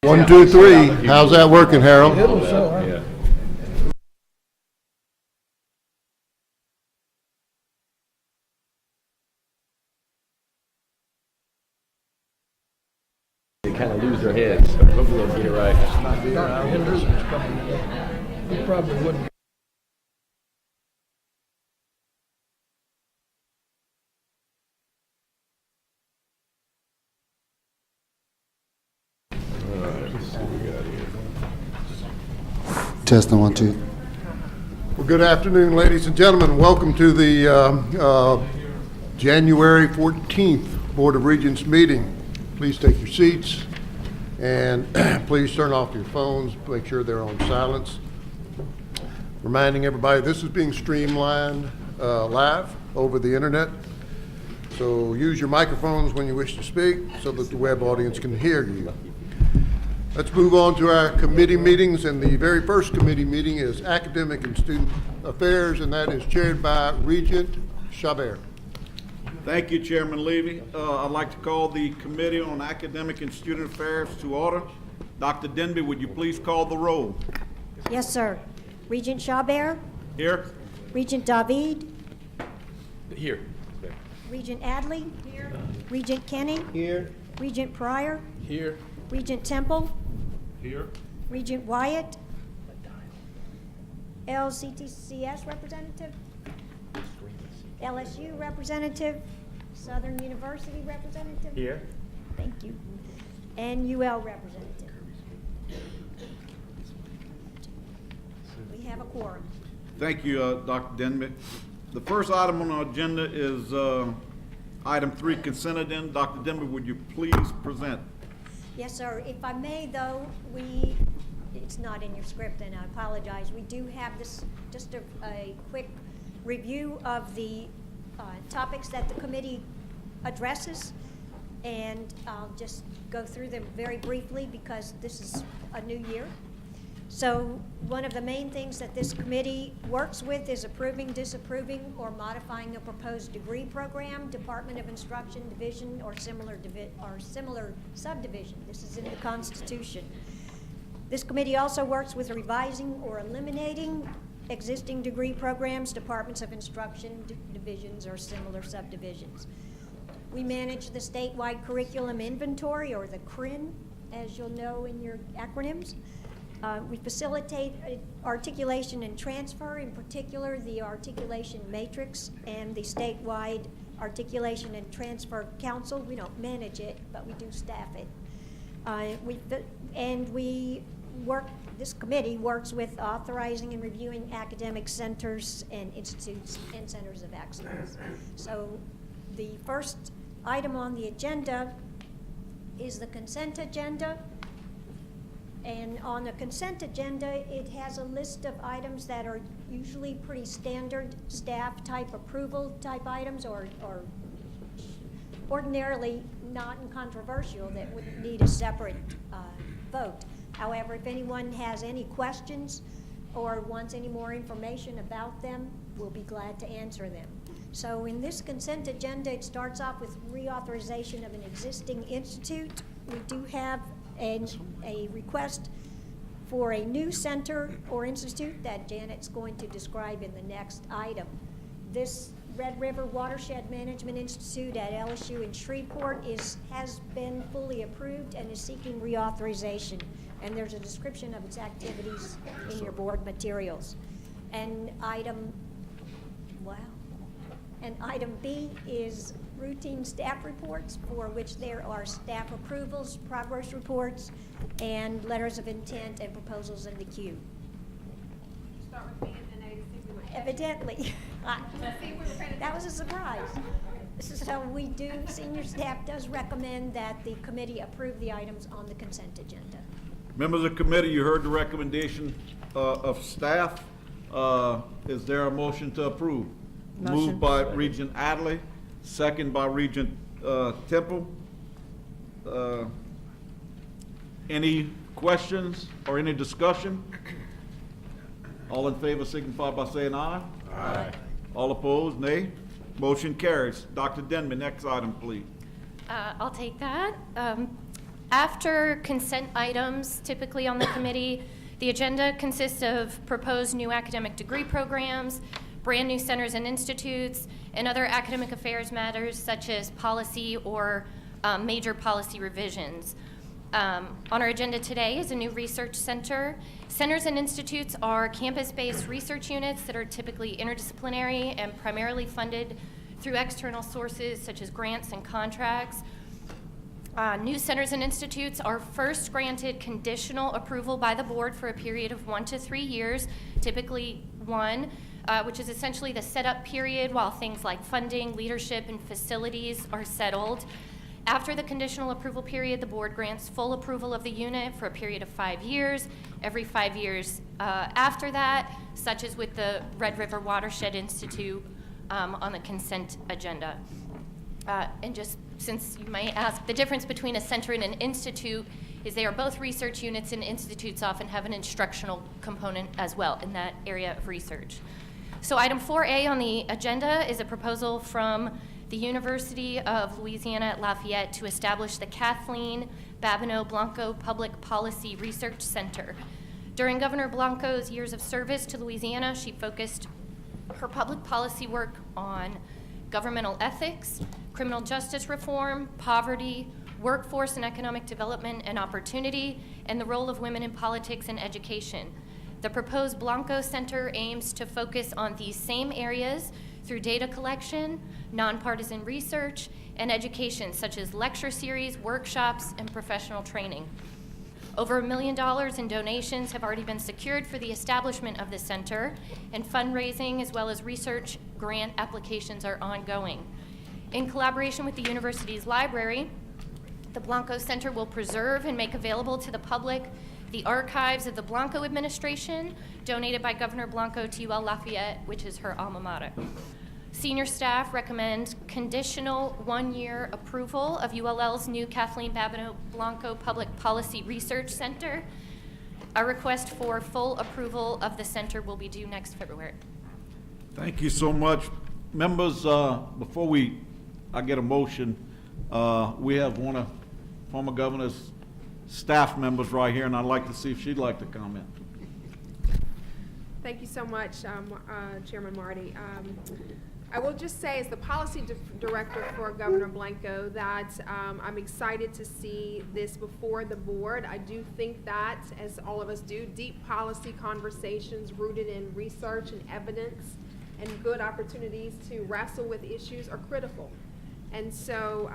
1, 2, 3. How's that working, Harold? Yeah. They kind of lose their heads, so hopefully they'll get it right. Dr. Henderson's coming in. He probably wouldn't. Testing 1, 2. Well, good afternoon, ladies and gentlemen. Welcome to the January 14th Board of Regents meeting. Please take your seats and please turn off your phones. Make sure they're on silence. Reminding everybody, this is being streamlined live over the internet. So use your microphones when you wish to speak so that the web audience can hear you. Let's move on to our committee meetings, and the very first committee meeting is Academic and Student Affairs, and that is chaired by Regent Chabert. Thank you, Chairman Levy. I'd like to call the Committee on Academic and Student Affairs to order. Dr. Denby, would you please call the roll? Yes, sir. Regent Chabert, Here. Regent David, Here. Regent Adley, here. Regent Kenny, here. Regent Pryor, Here. Regent Temple, Here. Regent Wyatt, LCTCS representative, LSU representative, Southern University representative. Here. Thank you. And UL representative. We have a quorum. Thank you, Dr. Denby. The first item on our agenda is item 3, consent agenda. Dr. Denby, would you please present? Yes, sir. If I may, though, it's not in your script, and I apologize. We do have this, just a quick review of the topics that the committee addresses, and I'll just go through them very briefly because this is a new year. So one of the main things that this committee works with is approving, disapproving, or modifying a proposed degree program, Department of Instruction, division, or similar subdivision. This is in the Constitution. This committee also works with revising or eliminating existing degree programs, departments of instruction, divisions, or similar subdivisions. We manage the statewide curriculum inventory, or the CRIN, as you'll know in your acronyms. We facilitate articulation and transfer, in particular the articulation matrix and the statewide articulation and transfer council. We don't manage it, but we do staff it. This committee works with authorizing and reviewing academic centers and institutes and centers of excellence. So the first item on the agenda is the consent agenda. And on the consent agenda, it has a list of items that are usually pretty standard staff type approval type items, or ordinarily not controversial that would need a separate vote. However, if anyone has any questions or wants any more information about them, we'll be glad to answer them. So in this consent agenda, it starts off with reauthorization of an existing institute. We do have a request for a new center or institute that Janet's going to describe in the next item. This Red River Watershed Management Institute at LSU in Shreveport has been fully approved and is seeking reauthorization. And there's a description of its activities in your board materials. And item B is routine staff reports, for which there are staff approvals, progress reports, and letters of intent and proposals in the queue. Start with me, and I think we were Evidently. That was a surprise. So senior staff does recommend that the committee approve the items on the consent agenda. Members of the committee, you heard the recommendation of staff. Is there a motion to approve? Motion. Moved by Regent Adley, second by Regent Temple. Any questions or any discussion? All in favor signify by saying aye. Aye. All opposed, nay. Motion carries. Dr. Denby, next item, please. I'll take that. After consent items, typically on the committee, the agenda consists of proposed new academic degree programs, brand new centers and institutes, and other academic affairs matters such as policy or major policy revisions. On our agenda today is a new research center. Centers and institutes are campus-based research units that are typically interdisciplinary and primarily funded through external sources such as grants and contracts. New centers and institutes are first granted conditional approval by the board for a period of 1 to 3 years, typically 1, which is essentially the setup period while things like funding, leadership, and facilities are settled. After the conditional approval period, the board grants full approval of the unit for a period of 5 years. Every 5 years after that, such as with the Red River Watershed Institute on the consent agenda. And just since you might ask, the difference between a center and an institute is they are both research units, and institutes often have an instructional component as well in that area of research. So item 4A on the agenda is a proposal from the University of Louisiana at Lafayette to establish the Kathleen Babineau Blanco Public Policy Research Center. During Governor Blanco's years of service to Louisiana, she focused her public policy work on governmental ethics, criminal justice reform, poverty, workforce and economic development and opportunity, and the role of women in politics and education. The proposed Blanco Center aims to focus on these same areas through data collection, nonpartisan research, and education, such as lecture series, workshops, and professional training. Over $1 million in donations have already been secured for the establishment of the center, and fundraising as well as research grant applications are ongoing. In collaboration with the university's library, the Blanco Center will preserve and make available to the public the archives of the Blanco administration, donated by Governor Blanco to UL Lafayette, which is her alma mater. Senior staff recommend conditional 1-year approval of ULL's new Kathleen Babineau Blanco Public Policy Research Center. A request for full approval of the center will be due next February. Thank you so much. Members, before I get a motion, we have one of former governor's staff members right here, and I'd like to see if she'd like to comment. Thank you so much, Chairman Marty. I will just say, as the policy director for Governor Blanco, that I'm excited to see this before the board. I do think that, as all of us do, deep policy conversations rooted in research and evidence and good opportunities to wrestle with issues are critical. And so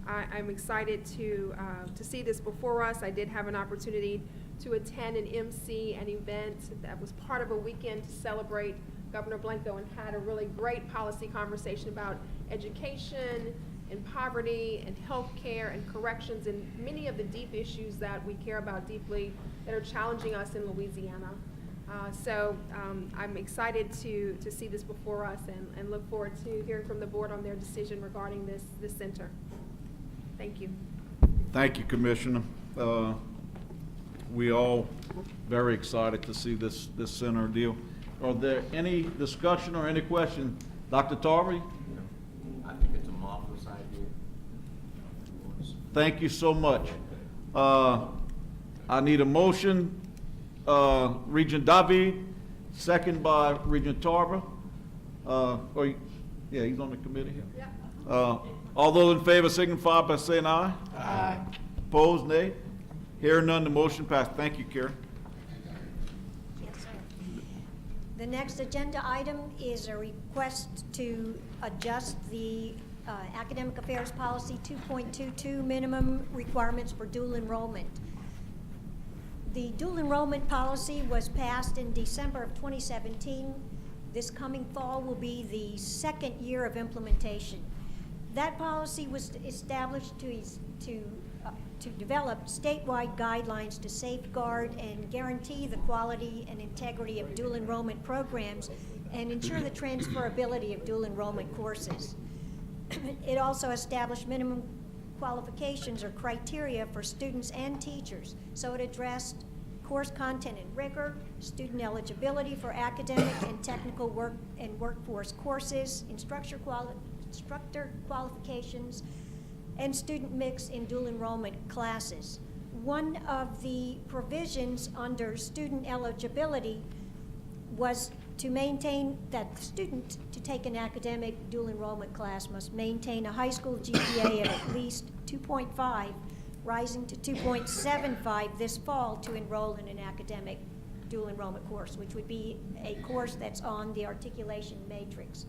I'm excited to see this before us. I did have an opportunity to attend and MC an event that was part of a weekend to celebrate Governor Blanco, and had a really great policy conversation about education and poverty and health care and corrections and many of the deep issues that we care about deeply that are challenging us in Louisiana. So I'm excited to see this before us, and look forward to hearing from the board on their decision regarding this center. Thank you. Thank you, Commissioner. We all very excited to see this center deal. Are there any discussion or any question? Dr. Tarvey? I think it's a marvelous idea. Thank you so much. I need a motion. Regent David, second by Regent Tarver. Yeah, he's on the committee. Yeah. All those in favor signify by saying aye. Aye. Opposed, nay. Hearing none, the motion passed. Thank you, Karen. Yes, sir. The next agenda item is a request to adjust the Academic Affairs Policy 2.22 minimum requirements for dual enrollment. The dual enrollment policy was passed in December of 2017. This coming fall will be the second year of implementation. That policy was established to develop statewide guidelines to safeguard and guarantee the quality and integrity of dual enrollment programs and ensure the transferability of dual enrollment courses. It also established minimum qualifications or criteria for students and teachers. So it addressed course content and rigor, student eligibility for academic and technical work and workforce courses, instructor qualifications, and student mix in dual enrollment classes. One of the provisions under student eligibility was to maintain that the student to take an academic dual enrollment class must maintain a high school GPA of at least 2.5, rising to 2.75 this fall to enroll in an academic dual enrollment course, which would be a course that's on the articulation matrix.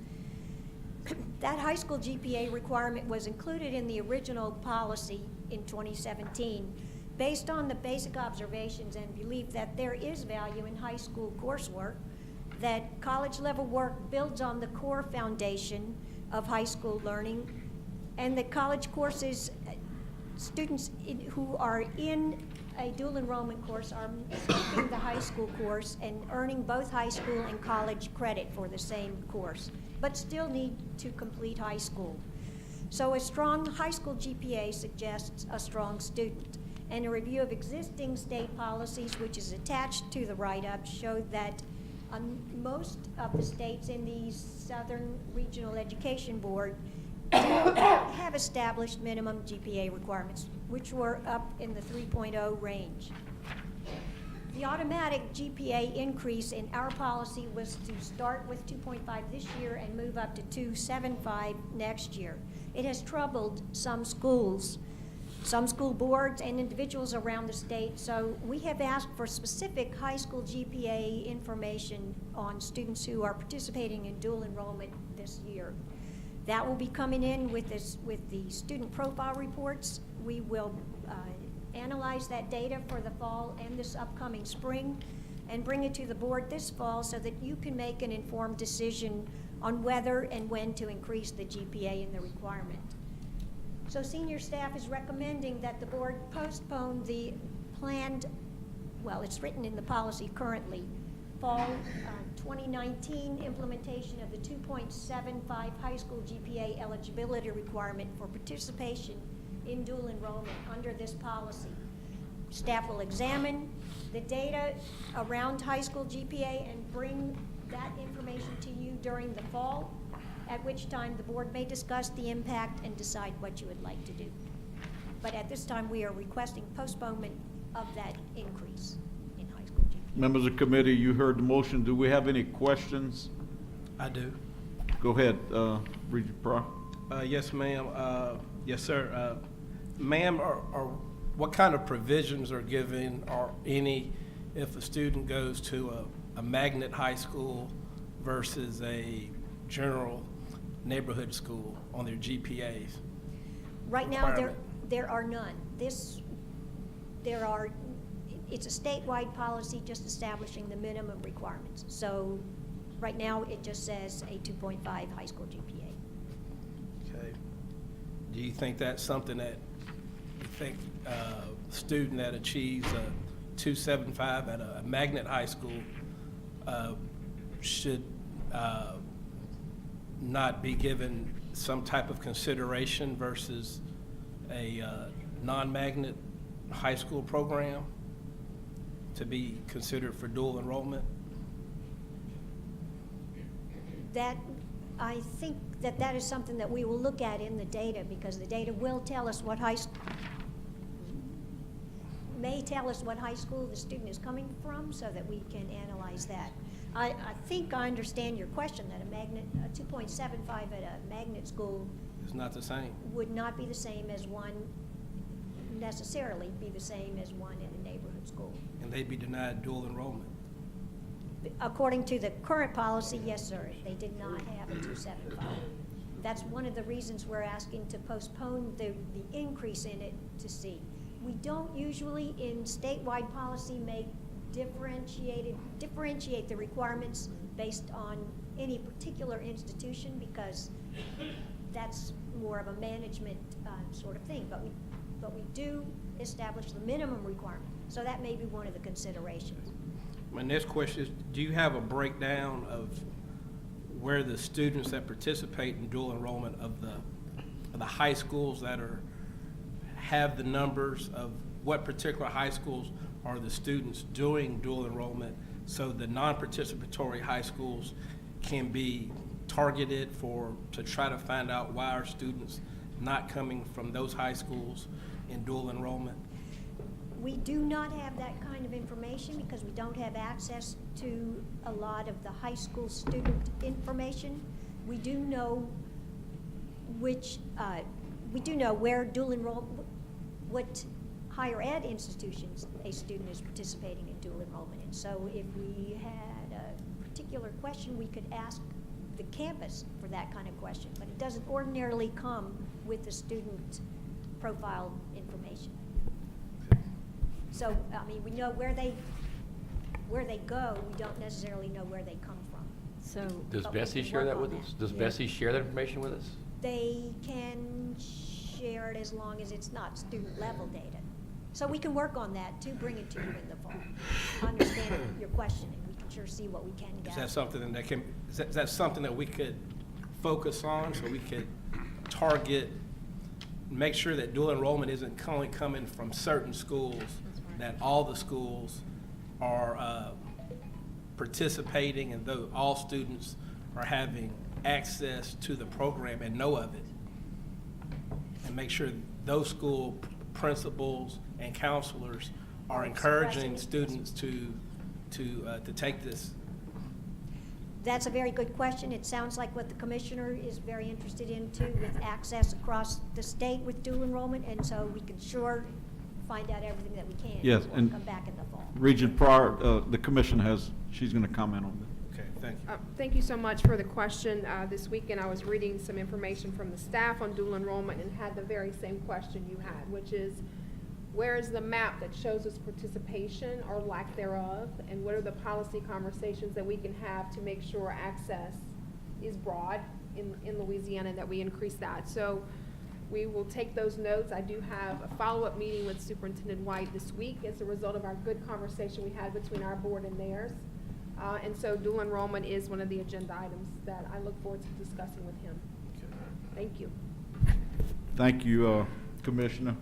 That high school GPA requirement was included in the original policy in 2017 based on the basic observations and belief that there is value in high school coursework, that college level work builds on the core foundation of high school learning, and that college courses, students who are in a dual enrollment course are skipping the high school course and earning both high school and college credit for the same course, but still need to complete high school. So a strong high school GPA suggests a strong student. And a review of existing state policies, which is attached to the write-up, showed that most of the states in the Southern Regional Education Board do have established minimum GPA requirements, which were up in the 3.0 range. The automatic GPA increase in our policy was to start with 2.5 this year and move up to 2.75 next year. It has troubled some schools, some school boards, and individuals around the state, so we have asked for specific high school GPA information on students who are participating in dual enrollment this year. That will be coming in with the student profile reports. We will analyze that data for the fall and this upcoming spring and bring it to the board this fall so that you can make an informed decision on whether and when to increase the GPA in the requirement. So senior staff is recommending that the board postpone the planned, well, it's written in the policy currently, fall 2019 implementation of the 2.75 high school GPA eligibility requirement for participation in dual enrollment under this policy. Staff will examine the data around high school GPA and bring that information to you during the fall, at which time the board may discuss the impact and decide what you would like to do. But at this time, we are requesting postponement of that increase in high school GPA. Members of the committee, you heard the motion. Do we have any questions? I do. Go ahead, Regent Pryor. Yes, ma'am. Yes, sir. Ma'am, what kind of provisions are given, or any, if a student goes to a magnet high school versus a general neighborhood school on their GPAs? Right now, Requirement. there are none. It's a statewide policy just establishing the minimum requirements. So right now, it just says a 2.5 high school GPA. Okay. Do you think that's something that you think a student that achieves a 2.75 at a magnet high school should not be given some type of consideration versus a non-magnet high school program to be considered for dual enrollment? That, I think that is something that we will look at in the data, because the data will tell us what may tell us what high school the student is coming from, so that we can analyze that. I think I understand your question, that a 2.75 at a magnet school It's not the same. would not be the same as one, necessarily be the same as one in a neighborhood school. And they'd be denied dual enrollment. According to the current policy, yes, sir, they did not have a 2.75. That's one of the reasons we're asking to postpone the increase in it to see. We don't usually, in statewide policy, differentiate the requirements based on any particular institution, because that's more of a management sort of thing. But we do establish the minimum requirement, so that may be one of the considerations. My next question is, do you have a breakdown of where the students that participate in dual enrollment of the high schools that have the numbers of what particular high schools are the students doing dual enrollment, so the non-participatory high schools can be targeted to try to find out why our students not coming from those high schools in dual enrollment? We do not have that kind of information because we don't have access to a lot of the high school student information. We do know where dual what higher ed institutions a student is participating in dual enrollment in. So if we had a particular question, we could ask the campus for that kind of question, but it doesn't ordinarily come with the student profile information. So, I mean, we know where they go, we don't necessarily know where they come from. Does But we Bessie can share work that with on us? Does Bessie share that information with us? They can share it as long as it's not student level data. So we can work on that to bring it to you in the fall. I understand your question, and we can sure see what we can Is gather. that something that is that something that we could focus on, so we could target, make sure that dual enrollment isn't only coming from certain schools, that all the schools are participating and though all students are having access to the program and know of it? And make sure those school principals and counselors are encouraging students to take this. That's a very good question. It sounds like what the commissioner is very interested in too, with access across the state with dual enrollment, and so we can sure find out everything that we can. Yes, before we and come back in the fall. Regent Pryor, the commission she's going to comment on that. Okay, thank you. Thank you so much for the question. This weekend, I was reading some information from the staff on dual enrollment and had the very same question you had, which is, where is the map that shows us participation or lack thereof? And what are the policy conversations that we can have to make sure access is broad in Louisiana and that we increase that? So we will take those notes. I do have a follow-up meeting with Superintendent White this week as a result of our good conversation we had between our board and theirs. And so dual enrollment is one of the agenda items that I look forward to discussing with him. Thank you. Thank you, Commissioner.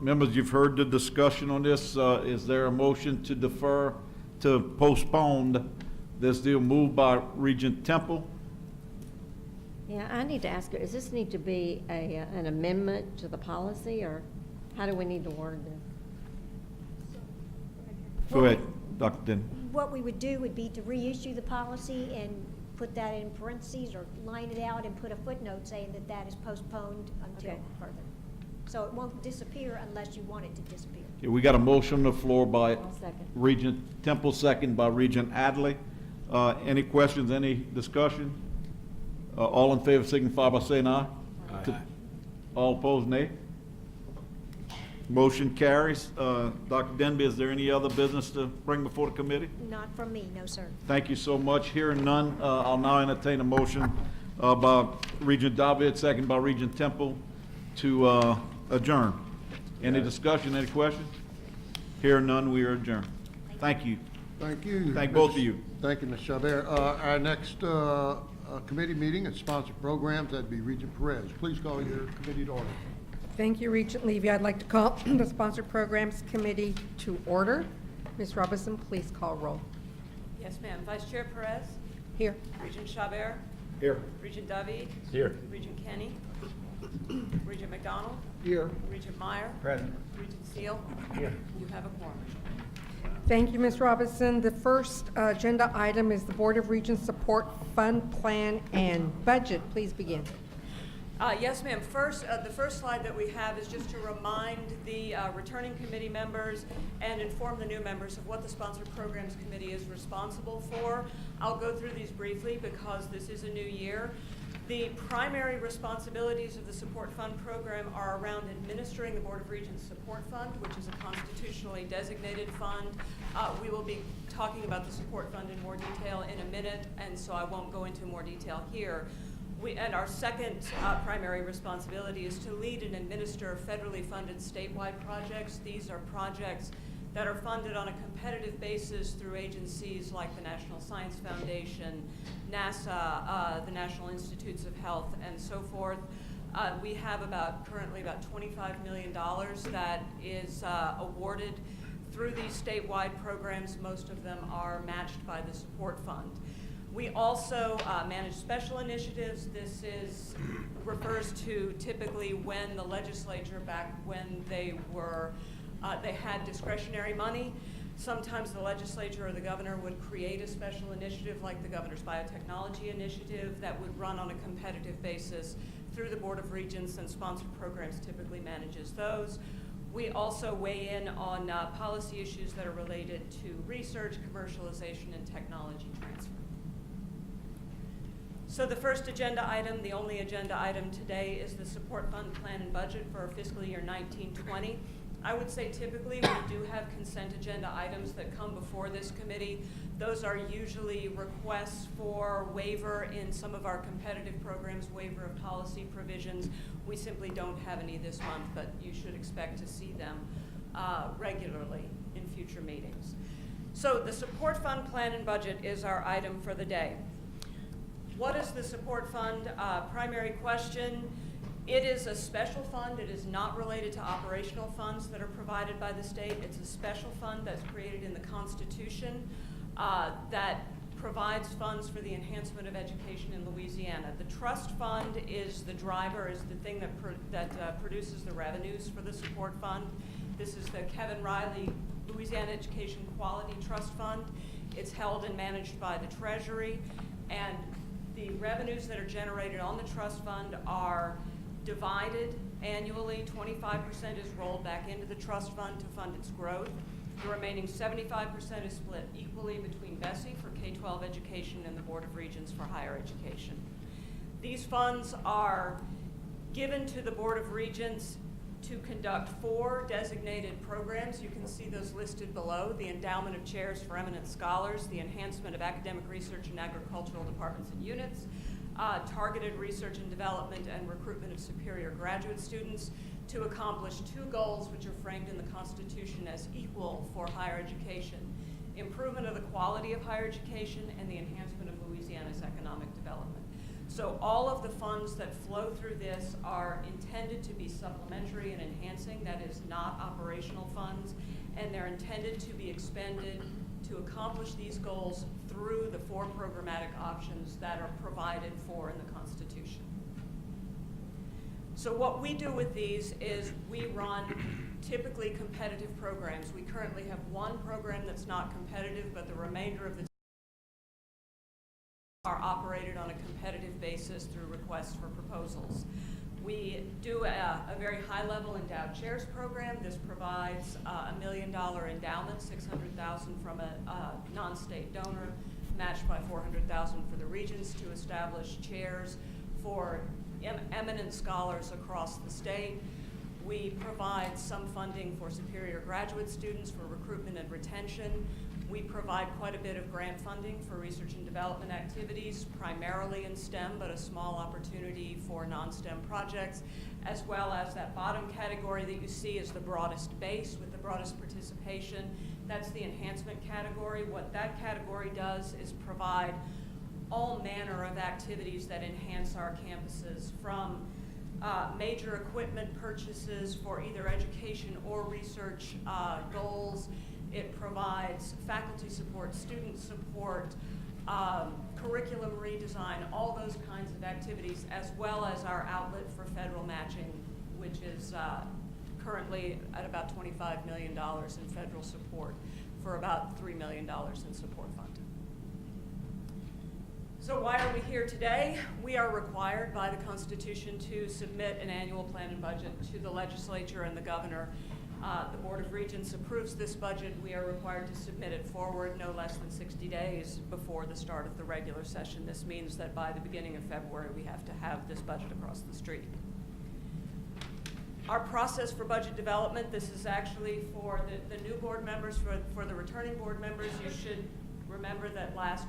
Members, you've heard the discussion on this. Is there a motion to defer, to postpone this deal? Moved by Regent Temple. Yeah, I need to ask her, does this need to be an amendment to the policy, or how do we need to word this? Go ahead, Dr. Denton. What we would do would be to reissue the policy and put that in parentheses or line it out and put a footnote saying that that is postponed until Okay. further. So it won't disappear unless you want it to disappear. Okay, we got a motion on the floor by I'll second. Regent Temple, second by Regent Adley. Any questions, any discussion? All in favor signify by saying aye. Aye. All opposed, nay. Motion carries. Dr. Denby, is there any other business to bring before the committee? Not from me, no, sir. Thank you so much. Hearing none, I'll now entertain a motion by Regent David, second by Regent Temple, to adjourn. Any discussion, any questions? Hearing none, we are adjourned. Thank you. Thank you. Thank both of you. Thank you, Ms. Chabert. Our next committee meeting is sponsored programs. That'd be Regent Perez. Please call your committee to order. Thank you, Regent Levy. I'd like to call the Sponsored Programs Committee to order. Ms. Robinson, please call roll. Yes, ma'am. Vice Chair Perez, Here. Regent Chabert, Here. Regent David, Here. Regent Kenny, Regent McDonald, Here. Regent Meyer, Present. Regent Steele. Here. You have a quorum. Thank you, Ms. Robinson. The first agenda item is the Board of Regents Support Fund Plan and Budget. Please begin. Yes, ma'am. First, the first slide that we have is just to remind the returning committee members and inform the new members of what the Sponsored Programs Committee is responsible for. I'll go through these briefly because this is a new year. The primary responsibilities of the Support Fund program are around administering the Board of Regents Support Fund, which is a constitutionally designated fund. We will be talking about the Support Fund in more detail in a minute, and so I won't go into more detail here. And our second primary responsibility is to lead and administer federally funded statewide projects. These are projects that are funded on a competitive basis through agencies like the National Science Foundation, NASA, the National Institutes of Health, and so forth. We have currently about $25 million that is awarded through these statewide programs. Most of them are matched by the support fund. We also manage special initiatives. Refers to typically when the legislature, back when they had discretionary money. Sometimes the legislature or the governor would create a special initiative like the Governor's Biotechnology Initiative that would run on a competitive basis through the Board of Regents, and Sponsored Programs typically manages those. We also weigh in on policy issues that are related to research, commercialization, and technology transfer. So the first agenda item, the only agenda item today, is the support fund plan and budget for fiscal year 1920. I would say typically we do have consent agenda items that come before this committee. Those are usually requests for waiver in some of our competitive programs, waiver of policy provisions. We simply don't have any this month, but you should expect to see them regularly in future meetings. So the support fund plan and budget is our item for the day. What is the support fund? Primary question. It is a special fund. It is not related to operational funds that are provided by the state. It's a special fund that's created in the Constitution that provides funds for the enhancement of education in Louisiana. The trust fund is the driver, is the thing that produces the revenues for the support fund. This is the Kevin Riley Louisiana Education Quality Trust Fund. It's held and managed by the Treasury, and the revenues that are generated on the trust fund are divided annually. 25% is rolled back into the trust fund to fund its growth. The remaining 75% is split equally between Bessie for K-12 education and the Board of Regents for higher education. These funds are given to the Board of Regents to conduct 4 designated programs. You can see those listed below: the endowment of chairs for eminent scholars, the enhancement of academic research in agricultural departments and units, targeted research and development and recruitment of superior graduate students, to accomplish 2 goals which are framed in the Constitution as equal for higher education: improvement of the quality of higher education and the enhancement of Louisiana's economic development. So all of the funds that flow through this are intended to be supplementary and enhancing. That is not operational funds, and they're intended to be expended to accomplish these goals through the 4 programmatic options that are provided for in the Constitution. So what we do with these is we run typically competitive programs. We currently have 1 program that's not competitive, but the remainder of the are operated on a competitive basis through requests for proposals. We do a very high-level endowed chairs program. This provides $1 million endowment, $600,000 from a non-state donor, matched by $400,000 for the Regents, to establish chairs for eminent scholars across the state. We provide some funding for superior graduate students for recruitment and retention. We provide quite a bit of grant funding for research and development activities, primarily in STEM, but a small opportunity for non-STEM projects, as well as that bottom category that you see is the broadest base with the broadest participation. That's the enhancement category. What that category does is provide all manner of activities that enhance our campuses, from major equipment purchases for either education or research goals. It provides faculty support, student support, curriculum redesign, all those kinds of activities, as well as our outlet for federal matching, which is currently at about $25 million in federal support for about $3 million in support fund. So why are we here today? We are required by the Constitution to submit an annual plan and budget to the legislature and the governor. The Board of Regents approves this budget. We are required to submit it forward no less than 60 days before the start of the regular session. This means that by the beginning of February, we have to have this budget across the street. Our process for budget development, this is actually for the new board members. For the returning board members, you should remember that last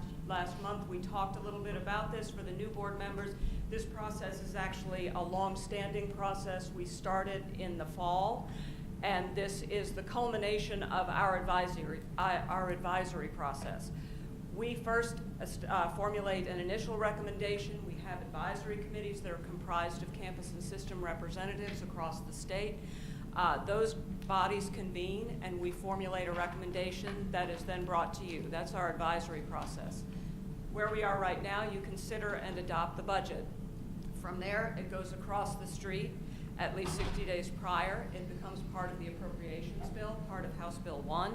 month we talked a little bit about this. For the new board members, this process is actually a long-standing process. We started in the fall, and this is the culmination of our advisory process. We first formulate an initial recommendation. We have advisory committees that are comprised of campus and system representatives across the state. Those bodies convene, and we formulate a recommendation that is then brought to you. That's our advisory process. Where we are right now, you consider and adopt the budget. From there, it goes across the street. At least 60 days prior, it becomes part of the appropriations bill, part of House Bill 1.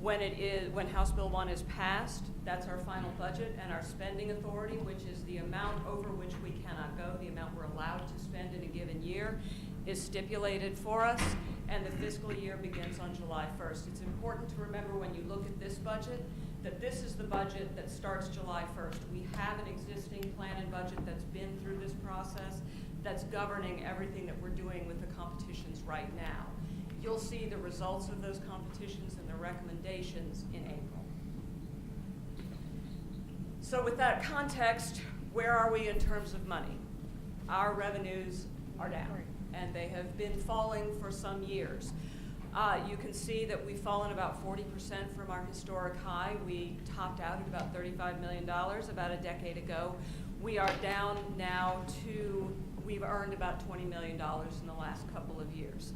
When House Bill 1 is passed, that's our final budget, and our spending authority, which is the amount over which we cannot go, the amount we're allowed to spend in a given year, is stipulated for us, and the fiscal year begins on July 1st. It's important to remember when you look at this budget that this is the budget that starts July 1st. We have an existing plan and budget that's been through this process that's governing everything that we're doing with the competitions right now. You'll see the results of those competitions and the recommendations in April. So with that context, where are we in terms of money? Our revenues are down, and they have been falling for some years. You can see that we've fallen about 40% from our historic high. We topped out at about $35 million about a decade ago. We are down now to, we've earned about $20 million in the last couple of years.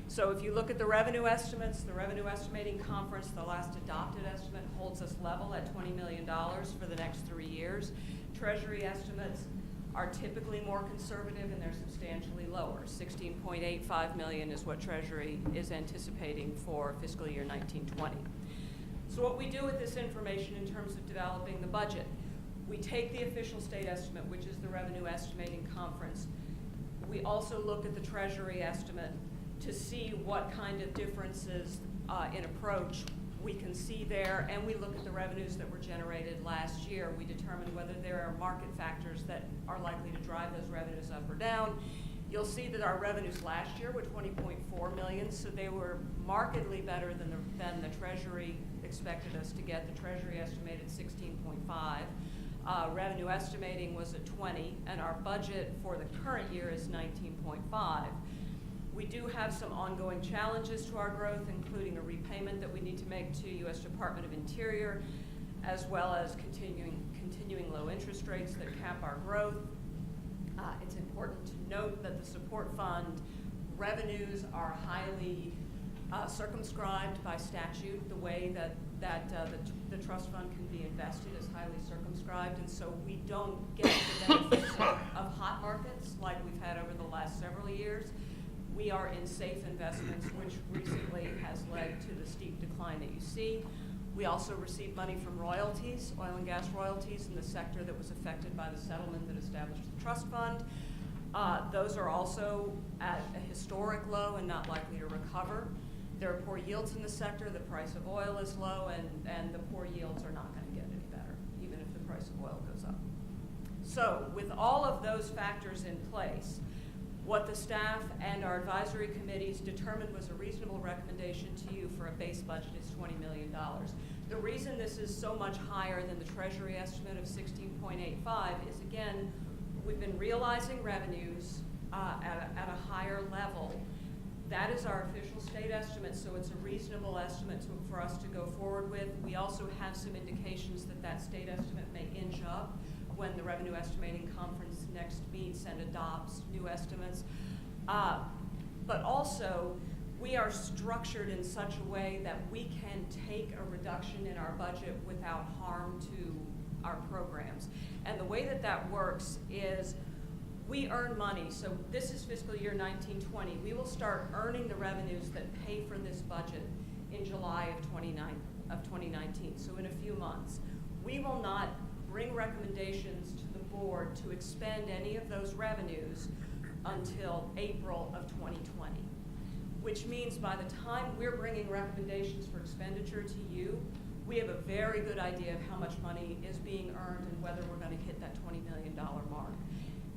So if you look at the revenue estimates, the Revenue Estimating Conference, the last adopted estimate holds us level at $20 million for the next 3 years. Treasury estimates are typically more conservative, and they're substantially lower. $16.85 million is what Treasury is anticipating for fiscal year 19-20. So what we do with this information in terms of developing the budget, we take the official state estimate, which is the Revenue Estimating Conference. We also look at the Treasury estimate to see what kind of differences in approach we can see there, and we look at the revenues that were generated last year. We determine whether there are market factors that are likely to drive those revenues up or down. You'll see that our revenues last year were $20.4 million, so they were markedly better than the Treasury expected us to get. The Treasury estimated 16.5. Revenue estimating was at 20, and our budget for the current year is 19.5. We do have some ongoing challenges to our growth, including a repayment that we need to make to U.S. Department of Interior, as well as continuing low interest rates that cap our growth. It's important to note that the support fund revenues are highly circumscribed by statute. The way that the trust fund can be invested is highly circumscribed, and so we don't get the benefits of hot markets like we've had over the last several years. We are in safe investments, which recently has led to the steep decline that you see. We also receive money from royalties, oil and gas royalties, in the sector that was affected by the settlement that established the trust fund. Those are also at a historic low and not likely to recover. There are poor yields in the sector. The price of oil is low, and the poor yields are not going to get any better, even if the price of oil goes up. So with all of those factors in place, what the staff and our advisory committees determined was a reasonable recommendation to you for a base budget is $20 million. The reason this is so much higher than the Treasury estimate of 16.85 is, again, we've been realizing revenues at a higher level. That is our official state estimate, so it's a reasonable estimate for us to go forward with. We also have some indications that that state estimate may inch up when the Revenue Estimating Conference next meets and adopts new estimates. But also, we are structured in such a way that we can take a reduction in our budget without harm to our programs. And the way that that works is we earn money. So this is fiscal year 19-20. We will start earning the revenues that pay for this budget in July of 2019, so in a few months. We will not bring recommendations to the board to expend any of those revenues until April of 2020, which means by the time we're bringing recommendations for expenditure to you, we have a very good idea of how much money is being earned and whether we're going to hit that $20 million mark.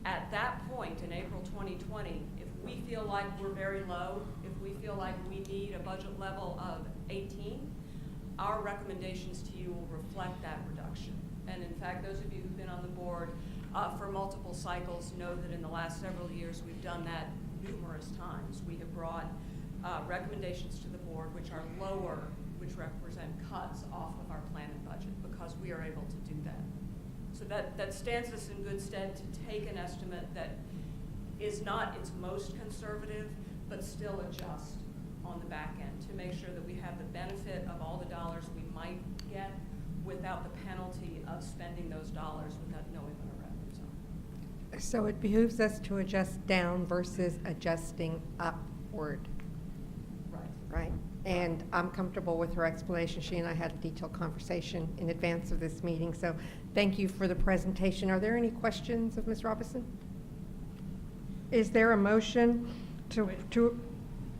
At that point, in April 2020, if we feel like we're very low, if we feel like we need a budget level of 18, our recommendations to you will reflect that reduction. And in fact, those of you who've been on the board for multiple cycles know that in the last several years we've done that numerous times. We have brought recommendations to the board which are lower, which represent cuts off of our plan and budget, because we are able to do that. So that stands us in good stead to take an estimate that is not its most conservative, but still adjust on the back end to make sure that we have the benefit of all the dollars we might get without the penalty of spending those dollars without knowing what our revenues are. So it behooves us to adjust down versus adjusting upward, Right. right? And I'm comfortable with her explanation. She and I had a detailed conversation in advance of this meeting, so thank you for the presentation. Are there any questions of Ms. Robinson? Is there a motion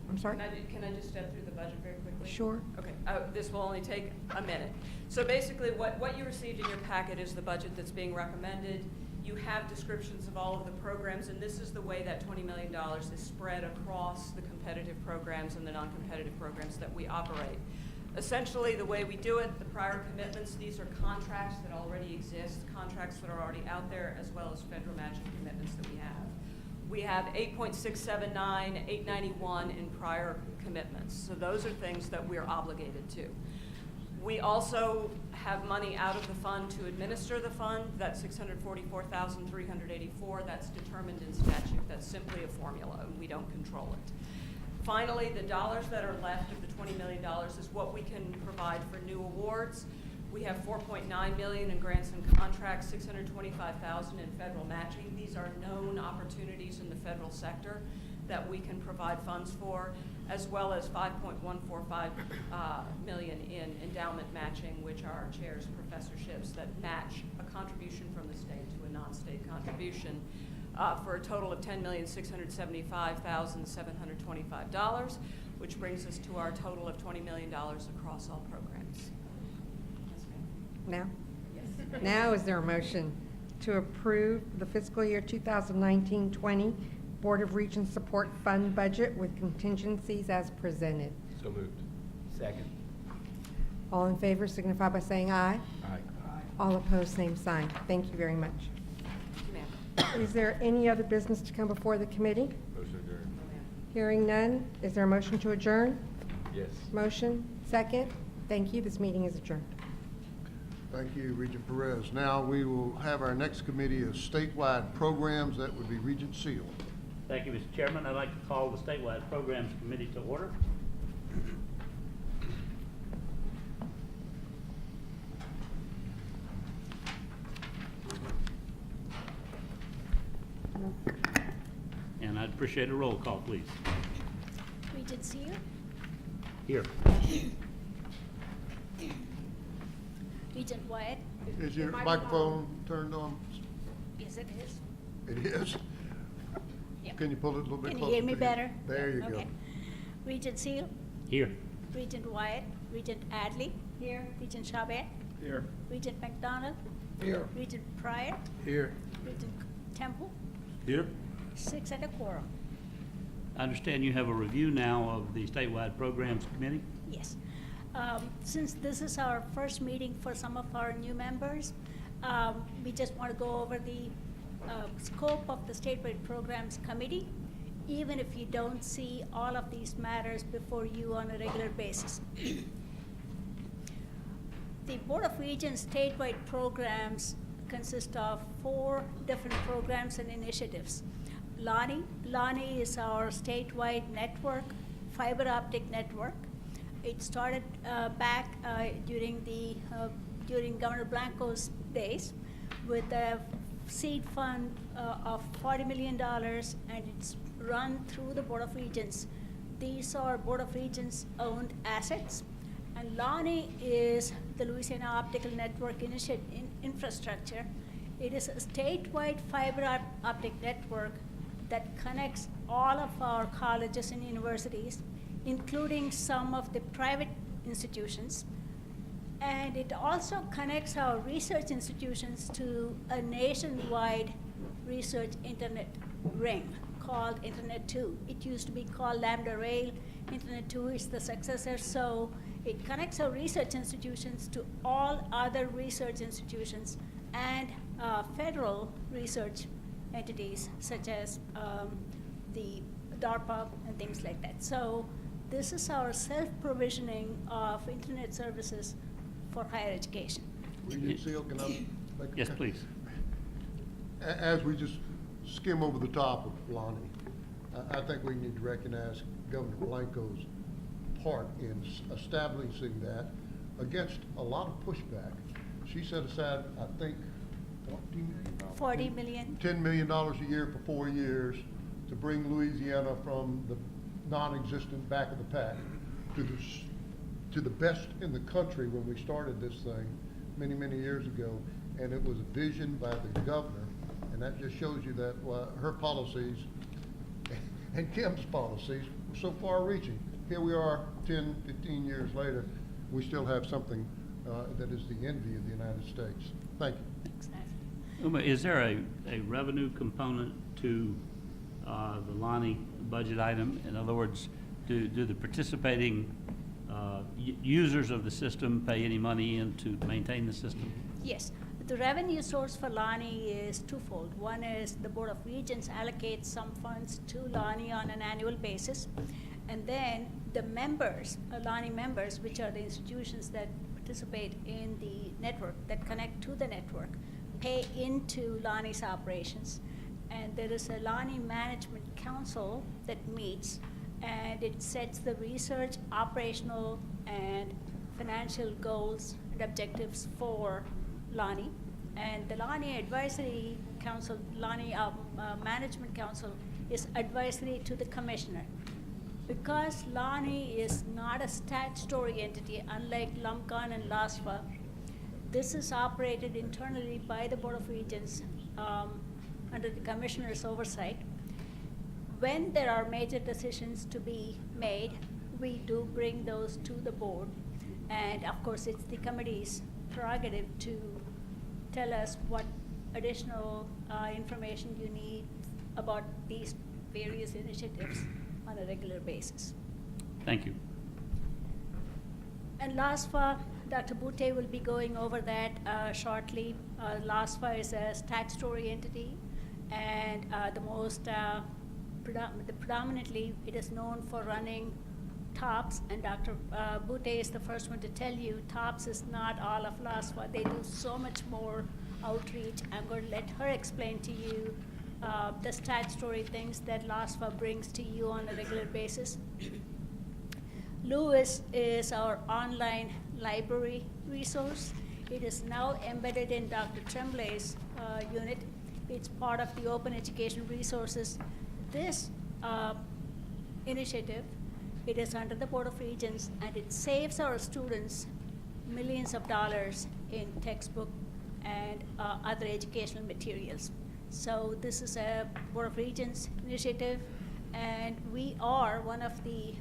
I'm sorry? Can I just step through the budget very quickly? Sure. Okay, this will only take a minute. So basically, what you received in your packet is the budget that's being recommended. You have descriptions of all of the programs, and this is the way that $20 million is spread across the competitive programs and the non-competitive programs that we operate. Essentially, the way we do it, the prior commitments, these are contracts that already exist, contracts that are already out there, as well as federal matching commitments that we have. We have 8.679, 891 in prior commitments. So those are things that we're obligated to. We also have money out of the fund to administer the fund. That's $644,384. That's determined in statute. That's simply a formula, and we don't control it. Finally, the dollars that are left of the $20 million is what we can provide for new awards. We have $4.9 million in grants and contracts, $625,000 in federal matching. These are known opportunities in the federal sector that we can provide funds for, as well as $5.145 million in endowment matching, which are chairs, professorships that match a contribution from the state to a non-state contribution, for a total of $10,675,725, which brings us to our total of $20 million across all programs. Now? Yes. Now is there a motion to approve the fiscal year 2019-20 Board of Regents Support Fund budget with contingencies as presented? So moved. Second. All in favor signify by saying aye. Aye. All opposed, same sign. Thank you very much. Ma'am. Is there any other business to come before the committee? Motion adjourned. Hearing none, is there a motion to adjourn? Yes. Motion, second. Thank you. This meeting is adjourned. Thank you, Regent Perez. Now, we will have our next committee of statewide programs. That would be Regent Seal. Thank you, Mr. Chairman. I'd like to call the Statewide Programs Committee to order. And I'd appreciate a roll call, please. Regent Seal? Here. Regent Wyatt? Is your microphone turned on? Yes, it is. It is? Yep. Can you pull it a little bit Can closer? you hear me to better? There you go. Okay. Regent Seal? Here. Regent Wyatt? Regent Adley? Here. Regent Chabot? Here. Regent McDonald? Here. Regent Pryor? Here. Regent Temple? Here. 6 at a quorum. I understand you have a review now of the Statewide Programs Committee. Yes. Since this is our first meeting for some of our new members, we just want to go over the scope of the Statewide Programs Committee, even if you don't see all of these matters before you on a regular basis. The Board of Regents statewide programs consist of 4 different programs and initiatives. Lonnie is our statewide network, fiber optic network. It started back during Governor Blanco's days with a seed fund of $40 million, and it's run through the Board of Regents. These are Board of Regents owned assets. And Lonnie is the Louisiana Optical Network infrastructure. It is a statewide fiber optic network that connects all of our colleges and universities, including some of the private institutions. And it also connects our research institutions to a nationwide research internet ring called Internet 2. It used to be called Lambda Rail. Internet 2 is the successor, so it connects our research institutions to all other research institutions and federal research entities such as the DARPA and things like that. So this is our self-provisioning of internet services for higher education. Regent Seal, can I make a Yes, please. As we just skim over the top of Lonnie, I think we need to recognize Governor Blanco's part in establishing that against a lot of pushback she set aside, I think, $40 million. $10 million a year for 4 years to bring Louisiana from the non-existent back of the pack to the best in the country when we started this thing many, many years ago. And it was a vision by the governor, and that just shows you that her policies and Kim's policies were so far-reaching. Here we are 10, 15 years later, we still have something that is the envy of the United States. Thank you. Exactly. Uma, is there a revenue component to the Lonnie budget item? In other words, do the participating users of the system pay any money in to maintain the system? Yes. The revenue source for Lonnie is twofold. One is the Board of Regents allocates some funds to Lonnie on an annual basis. And then the members, Lonnie members, which are the institutions that participate in the network, that connect to the network, pay into Lonnie's operations. And there is a Lonnie Management Council that meets, and it sets the research, operational, and financial goals and objectives for Lonnie. And the Lonnie Advisory Council, Lonnie Management Council, is advisory to the commissioner. Because Lonnie is not a statutory entity, unlike LUMCON and LASFA, this is operated internally by the Board of Regents under the commissioner's oversight. When there are major decisions to be made, we do bring those to the board. And of course, it's the committee's prerogative to tell us what additional information you need about these various initiatives on a regular basis. Thank you. And LASFA, Dr. Boutte will be going over that shortly. LASFA is a statutory entity, and predominantly it is known for running TOPS, and Dr. Boutte is the first one to tell you TOPS is not all of LASFA. They do so much more outreach. I'm going to let her explain to you the statutory things that LASFA brings to you on a regular basis. Lewis is our online library resource. It is now embedded in Dr. Tremblay's unit. It's part of the Open Education Resources. This initiative, it is under the Board of Regents, and it saves our students millions of dollars in textbook and other educational materials. So this is a Board of Regents initiative, and we are one of the,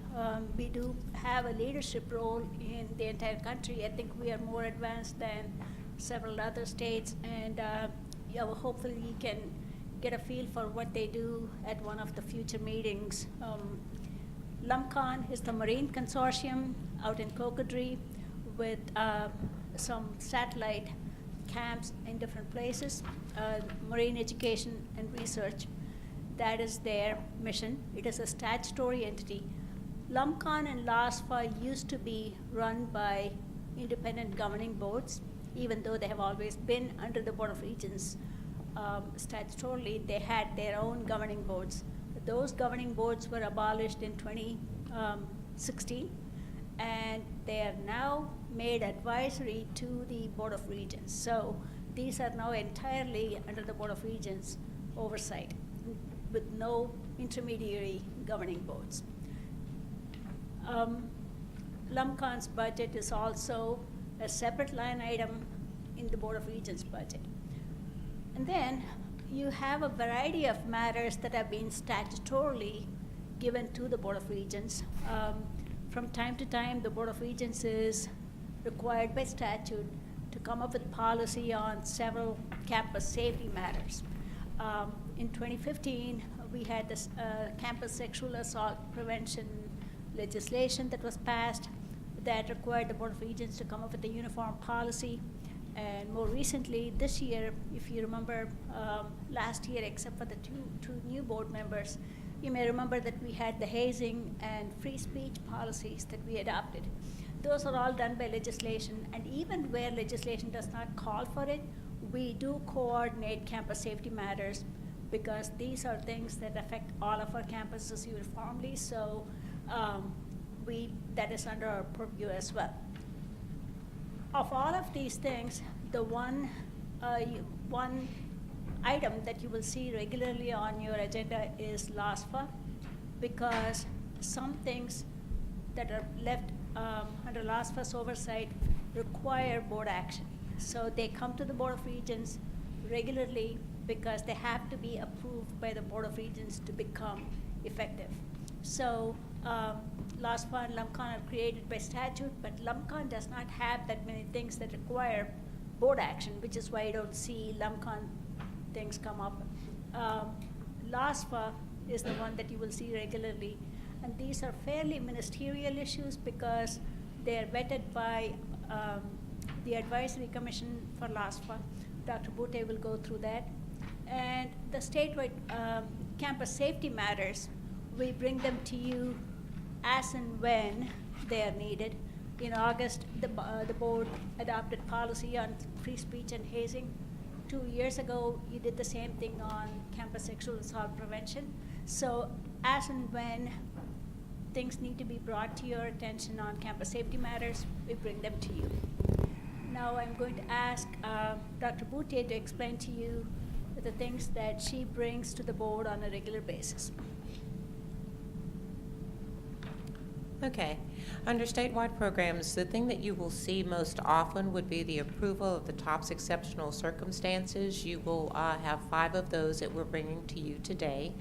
we do have a leadership role in the entire country. I think we are more advanced than several other states, and well, hopefully we can get a feel for what they do at one of the future meetings. LUMCON is the Marine Consortium out in Cocodrie with some satellite camps in different places, marine education and research. That is their mission. It is a statutory entity. LUMCON and LASFA used to be run by independent governing boards, even though they have always been under the Board of Regents. Statutorily, they had their own governing boards. Those governing boards were abolished in 2016, and they are now made advisory to the Board of Regents. So these are now entirely under the Board of Regents oversight, with no intermediary governing boards. LUMCON's budget is also a separate line item in the Board of Regents budget. And then you have a variety of matters that have been statutorily given to the Board of Regents. From time to time, the Board of Regents is required by statute to come up with policy on several campus safety matters. In 2015, we had this campus sexual assault prevention legislation that was passed that required the Board of Regents to come up with a uniform policy. And more recently, this year, if you remember, last year, except for the two new board members, you may remember that we had the hazing and free speech policies that we adopted. Those are all done by legislation, and even where legislation does not call for it, we do coordinate campus safety matters, because these are things that affect all of our campuses uniformly, so that is under our purview as well. Of all of these things, the one item that you will see regularly on your agenda is LASFA, because some things that are left under LASFA's oversight require board action. So they come to the Board of Regents regularly because they have to be approved by the Board of Regents to become effective. So LASFA and LUMCON are created by statute, but LUMCON does not have that many things that require board action, which is why you don't see LUMCON things come up. LASFA is the one that you will see regularly, and these are fairly ministerial issues because they are vetted by the Advisory Commission for LASFA. Dr. Bute will go through that. And the statewide campus safety matters, we bring them to you as and when they are needed. In August, the board adopted policy on free speech and hazing. 2 years ago, you did the same thing on campus sexual assault prevention. So as and when things need to be brought to your attention on campus safety matters, we bring them to you. Now I'm going to ask Dr. Bute to explain to you the things that she brings to the board on a regular basis. Okay. Under statewide programs, the thing that you will see most often would be the approval of the TOPS exceptional circumstances. You will have 5 of those that we're bringing to you today.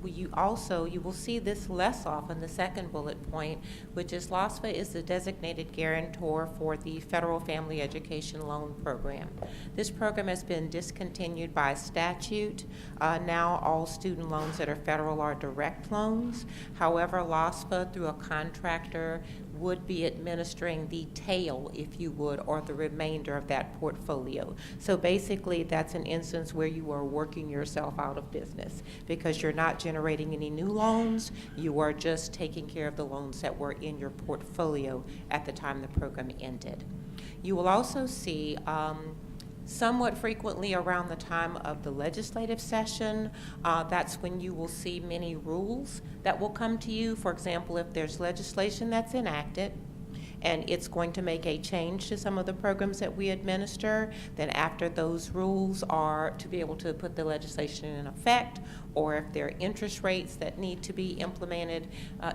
You will see this less often, the second bullet point, which is LASFA is the designated guarantor for the Federal Family Education Loan Program. This program has been discontinued by statute. Now all student loans that are federal are direct loans. However, LASFA, through a contractor, would be administering the tail, if you would, or the remainder of that portfolio. So basically, that's an instance where you are working yourself out of business because you're not generating any new loans. You are just taking care of the loans that were in your portfolio at the time the program ended. You will also see somewhat frequently around the time of the legislative session, that's when you will see many rules that will come to you. For example, if there's legislation that's enacted and it's going to make a change to some of the programs that we administer, then after those rules are to be able to put the legislation in effect, or if there are interest rates that need to be implemented,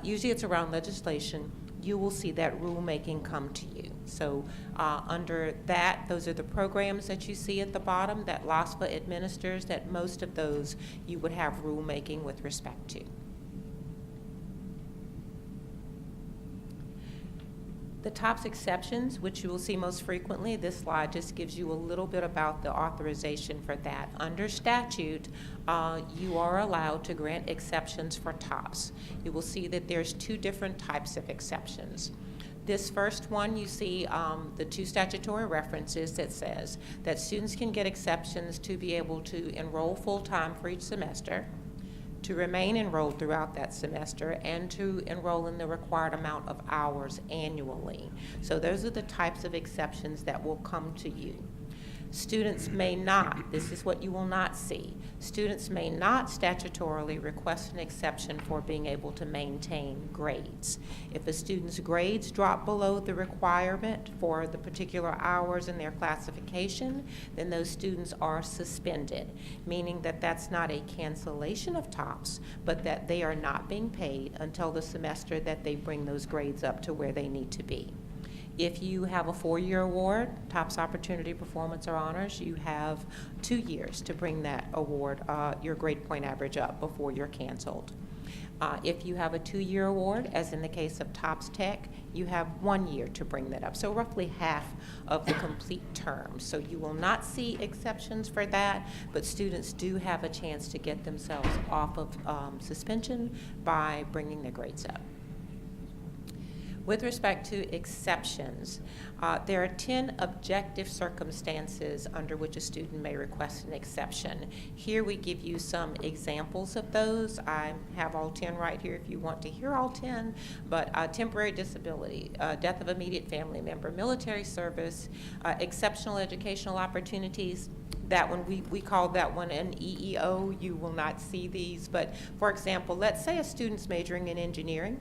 usually it's around legislation, you will see that rulemaking come to you. So under that, those are the programs that you see at the bottom that LASFA administers, that most of those you would have rulemaking with respect to. The TOPS exceptions, which you will see most frequently, this slide just gives you a little bit about the authorization for that. Under statute, you are allowed to grant exceptions for TOPS. You will see that there's 2 different types of exceptions. This first one, you see the 2 statutory references that says that students can get exceptions to be able to enroll full-time for each semester, to remain enrolled throughout that semester, and to enroll in the required amount of hours annually. So those are the types of exceptions that will come to you. Students may not, this is what you will not see, students may not statutorily request an exception for being able to maintain grades. If a student's grades drop below the requirement for the particular hours in their classification, then those students are suspended, meaning that that's not a cancellation of TOPS, but that they are not being paid until the semester that they bring those grades up to where they need to be. If you have a 4-year award, TOPS Opportunity Performance or Honors, you have 2 years to bring that award, your grade point average up before you're canceled. If you have a 2-year award, as in the case of TOPS Tech, you have 1 year to bring that up. So roughly half of the complete term. So you will not see exceptions for that, but students do have a chance to get themselves off of suspension by bringing their grades up. With respect to exceptions, there are 10 objective circumstances under which a student may request an exception. Here we give you some examples of those. I have all 10 right here if you want to hear all 10, but temporary disability, death of immediate family member, military service, exceptional educational opportunities. That one, we call that one an EEO. You will not see these, but for example, let's say a student's majoring in engineering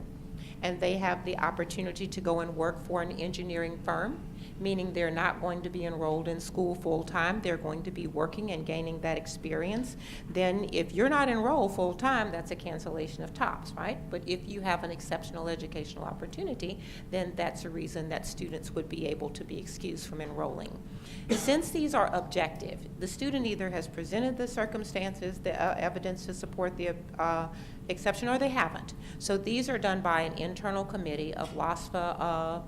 and they have the opportunity to go and work for an engineering firm. meaning they're not going to be enrolled in school full-time. They're going to be working and gaining that experience. Then if you're not enrolled full-time, that's a cancellation of TOPS, right? But if you have an exceptional educational opportunity, then that's a reason that students would be able to be excused from enrolling. Since these are objective, the student either has presented the circumstances, the evidence to support the exception, or they haven't. So these are done by an internal committee of LOSFA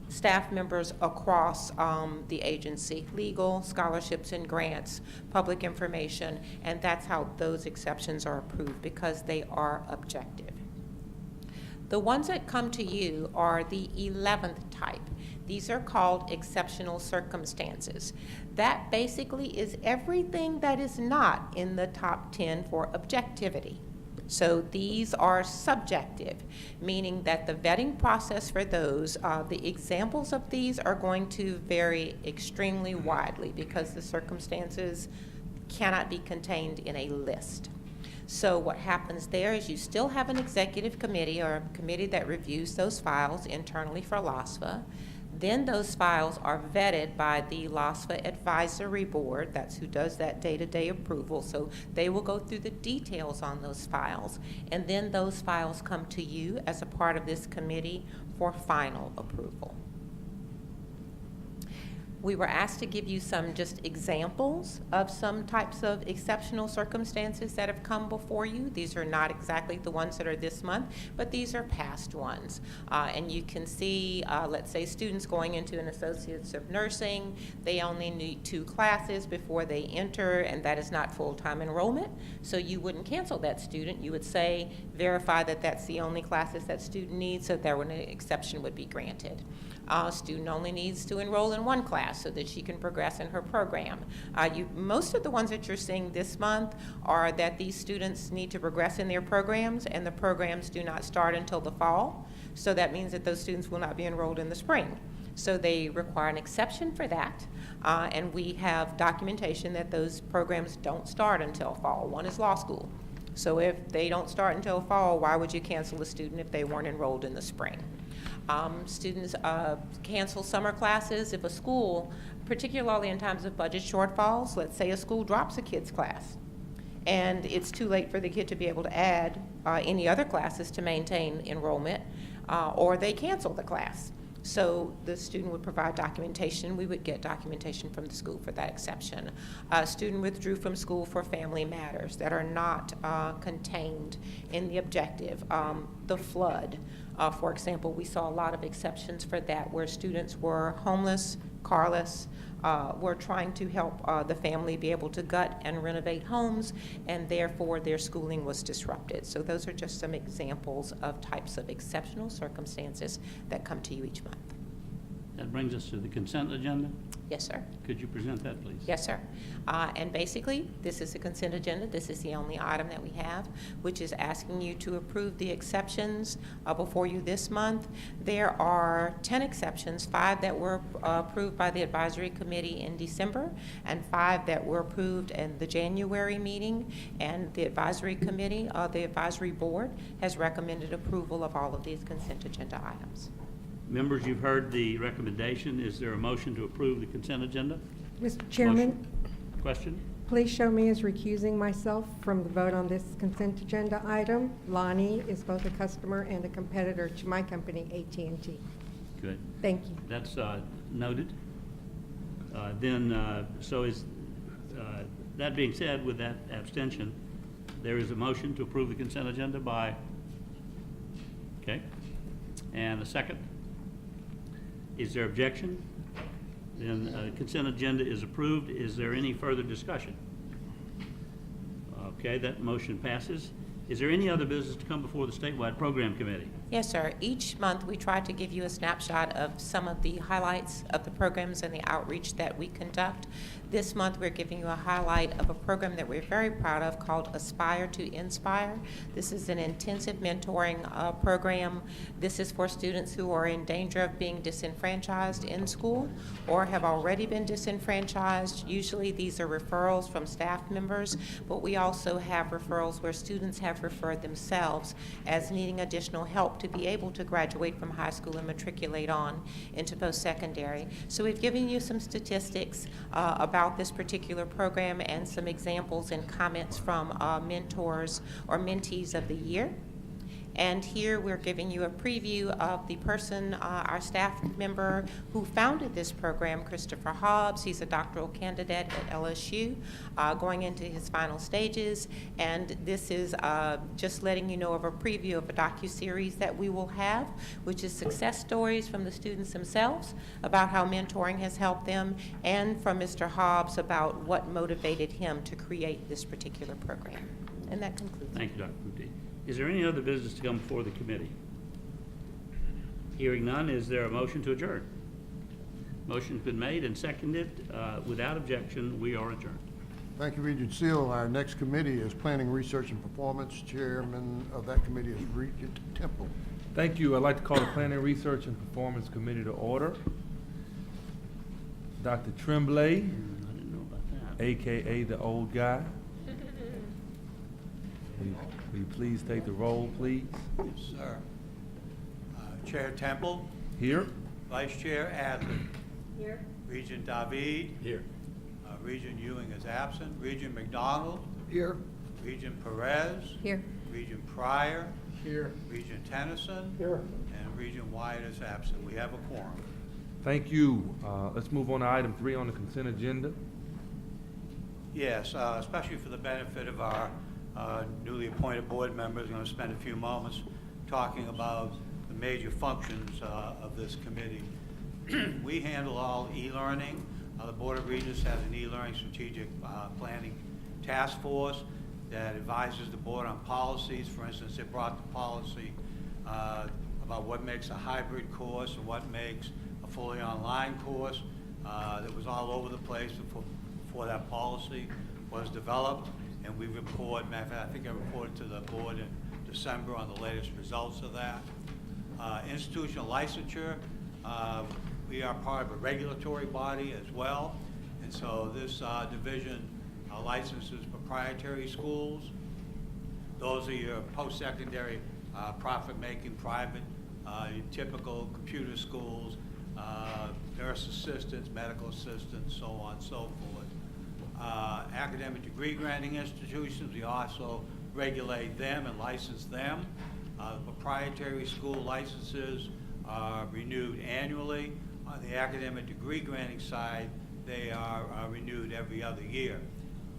staff members across the agency, legal, scholarships and grants, public information, and that's how those exceptions are approved, because they are objective. The ones that come to you are the 11th type. These are called exceptional circumstances. That basically is everything that is not in the top 10 for objectivity. So these are subjective, meaning that the vetting process for those, the examples of these are going to vary extremely widely because the circumstances cannot be contained in a list. So what happens there is you still have an executive committee or a committee that reviews those files internally for LOSFA. Then those files are vetted by the LOSFA Advisory Board. That's who does that day-to-day approval. So they will go through the details on those files. And then those files come to you as a part of this committee for final approval. We were asked to give you some just examples of some types of exceptional circumstances that have come before you. These are not exactly the ones that are this month, but these are past ones. And you can see, let's say students going into an Associates of Nursing, they only need 2 classes before they enter, and that is not full-time enrollment. So you wouldn't cancel that student. You would say, verify that that's the only classes that student needs, so that an exception would be granted. Student only needs to enroll in 1 class so that she can progress in her program. Most of the ones that you're seeing this month are that these students need to progress in their programs, and the programs do not start until the fall. So that means that those students will not be enrolled in the spring. So they require an exception for that, and we have documentation that those programs don't start until fall. One is law school. So if they don't start until fall, why would you cancel a student if they weren't enrolled in the spring? Students cancel summer classes if a school, particularly in times of budget shortfalls, let's say a school drops a kid's class and it's too late for the kid to be able to add any other classes to maintain enrollment, or they cancel the class. So the student would provide documentation. We would get documentation from the school for that exception. A student withdrew from school for family matters that are not contained in the objective. The flood, for example, we saw a lot of exceptions for that, where students were homeless, carless, were trying to help the family be able to gut and renovate homes, and therefore their schooling was disrupted. So those are just some examples of types of exceptional circumstances that come to you each month. That brings us to the consent agenda. Yes, sir. Could you present that, please? Yes, sir. And basically, this is the consent agenda. This is the only item that we have, which is asking you to approve the exceptions before you this month. There are 10 exceptions, 5 that were approved by the advisory committee in December, and 5 that were approved in the January meeting. And the advisory committee, the advisory board, has recommended approval of all of these consent agenda items. Members, you've heard the recommendation. Is there a motion to approve the consent agenda? Mr. Chairman, Motion. Question? please show me as recusing myself from the vote on this consent agenda item. Lonnie is both a customer and a competitor to my company, AT&T. Good. Thank you. That's noted. That being said, with that abstention, there is a motion to approve the consent agenda by, okay, and a second. Is there objection? Then consent agenda is approved. Is there any further discussion? Okay, that motion passes. Is there any other business to come before the statewide program committee? Yes, sir. Each month, we try to give you a snapshot of some of the highlights of the programs and the outreach that we conduct. This month, we're giving you a highlight of a program that we're very proud of called Aspire to Inspire. This is an intensive mentoring program. This is for students who are in danger of being disenfranchised in school or have already been disenfranchised. Usually, these are referrals from staff members, but we also have referrals where students have have referred themselves as needing additional help to be able to graduate from high school and matriculate on into post-secondary. So we've given you some statistics about this particular program and some examples and comments from mentors or mentees of the year. And here we're giving you a preview of the person, our staff member who founded this program, Christopher Hobbs. He's a doctoral candidate at LSU, going into his final stages. And this is just letting you know of a preview of a docuseries that we will have, which is success stories from the students themselves about how mentoring has helped them, and from Mr. Hobbs about what motivated him to create this particular program. And that concludes. Thank you, Dr. Putti. Is there any other business to come before the committee? Hearing none, is there a motion to adjourn? Motion's been made and seconded. Without objection, we are adjourned. Thank you, Regent Seal. Our next committee is Planning, Research, and Performance. Chairman of that committee is Regent Temple. Thank you. I'd like to call the Planning, Research, and Performance Committee to order. Dr. Tremblay, I didn't know about that. AKA the old guy. Will you please take the roll, please? Yes, sir. Chair Temple, Here. Vice Chair Adler, Here. Regent David, Here. Regent Ewing is absent, Regent McDonald, Here. Regent Perez, Here. Regent Pryor, Here. Regent Tennyson, Here. and Regent Wyatt is absent. We have a quorum. Thank you. Let's move on to item 3 on the consent agenda. Yes, especially for the benefit of our newly appointed board members, I'm going to spend a few moments talking about the major functions of this committee. We handle all e-learning. The Board of Regents has an e-learning strategic planning task force that advises the board on policies. For instance, it brought the policy about what makes a hybrid course and what makes a fully online course. That was all over the place before that policy was developed. And we report, matter of fact, I think I reported to the board in December on the latest results of that. Institutional licensure, we are part of a regulatory body as well. And so this division licenses proprietary schools. Those are your post-secondary profit-making private, your typical computer schools, nurse assistants, medical assistants, so on and so forth. Academic degree granting institutions, we also regulate them and license them. Proprietary school licenses are renewed annually. On the academic degree granting side, they are renewed every other year.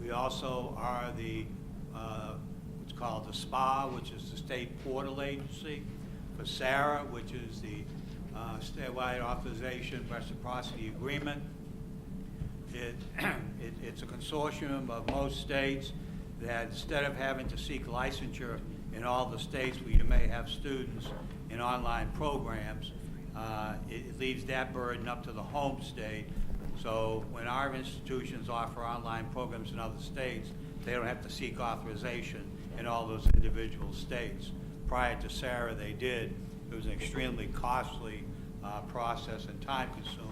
We also are the what's called the SPA, which is the State Portal Agency, for SARA, which is the Statewide Authorization Reciprocity Agreement. It's a consortium of most states that instead of having to seek licensure in all the states where you may have students in online programs, it leaves that burden up to the home state. So when our institutions offer online programs in other states, they don't have to seek authorization in all those individual states. Prior to SARA, they did. It was an extremely costly process and time-consuming.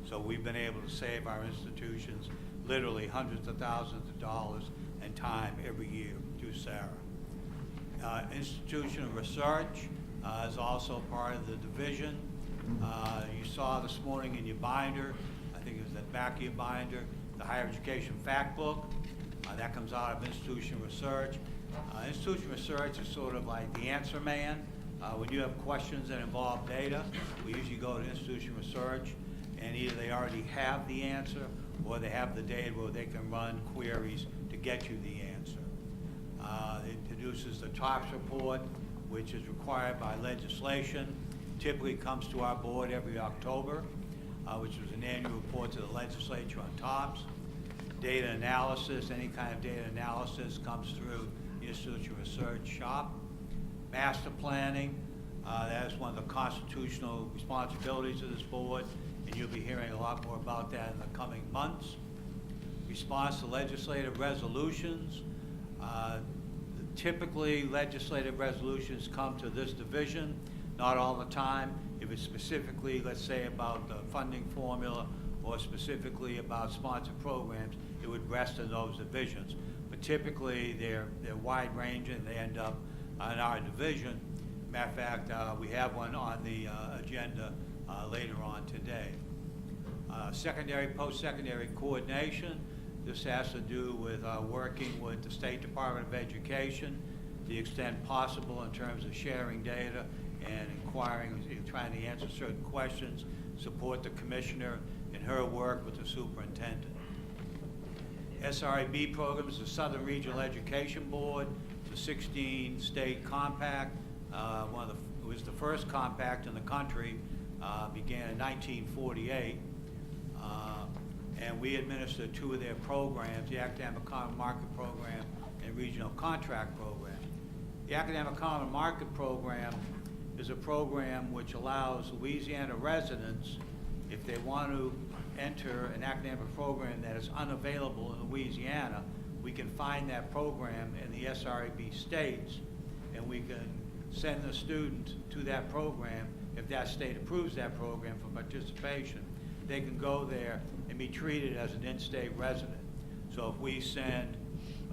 So we've been able to save our institutions literally hundreds of thousands of dollars in time every year through SARA. Institutional research is also part of the division. You saw this morning in your binder, I think it was the back of your binder, the higher education fact book. That comes out of institutional research. Institutional research is sort of like the answer man. When you have questions that involve data, we usually go to institutional research, and either they already have the answer or they have the data where they can run queries to get you the answer. It introduces the TOPS report, which is required by legislation. Typically comes to our board every October, which is an annual report to the legislature on TOPS. Data analysis, any kind of data analysis comes through the institutional research shop. Master planning, that is one of the constitutional responsibilities of this board, and you'll be hearing a lot more about that in the coming months. Response to legislative resolutions. Typically, legislative resolutions come to this division, not all the time. If it's specifically, let's say, about the funding formula or specifically about sponsored programs, it would rest in those divisions. But typically, they're wide-ranging, they end up in our division. Matter of fact, we have one on the agenda later on today. Secondary, post-secondary coordination. This has to do with working with the State Department of Education to the extent possible in terms of sharing data and inquiring, trying to answer certain questions, support the commissioner in her work with the superintendent. SRAB program is the Southern Regional Education Board. It's a 16-state compact. It was the first compact in the country, began in 1948. And we administer two of their programs, the Academic Common Market Program and Regional Contract Program. The Academic Common Market Program is a program which allows Louisiana residents, if they want to enter an academic program that is unavailable in Louisiana, we can find that program in the SRAB states, and we can send the student to that program. If that state approves that program for participation, they can go there and be treated as an in-state resident. So if we send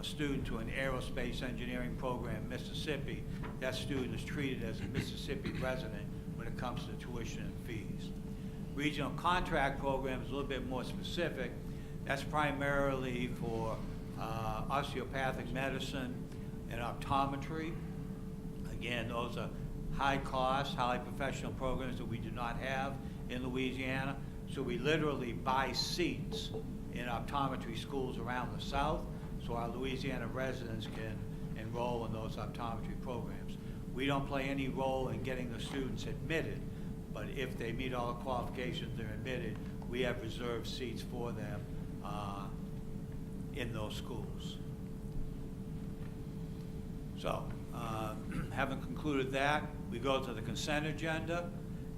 a student to an aerospace engineering program in Mississippi, that student is treated as a Mississippi resident when it comes to tuition and fees. Regional contract program is a little bit more specific. That's primarily for osteopathic medicine and optometry. Again, those are high-cost, highly professional programs that we do not have in Louisiana. So we literally buy seats in optometry schools around the South so our Louisiana residents can enroll in those optometry programs. We don't play any role in getting the students admitted, but if they meet all the qualifications, they're admitted, we have reserved seats for them in those schools. So, having concluded that, we go to the consent agenda,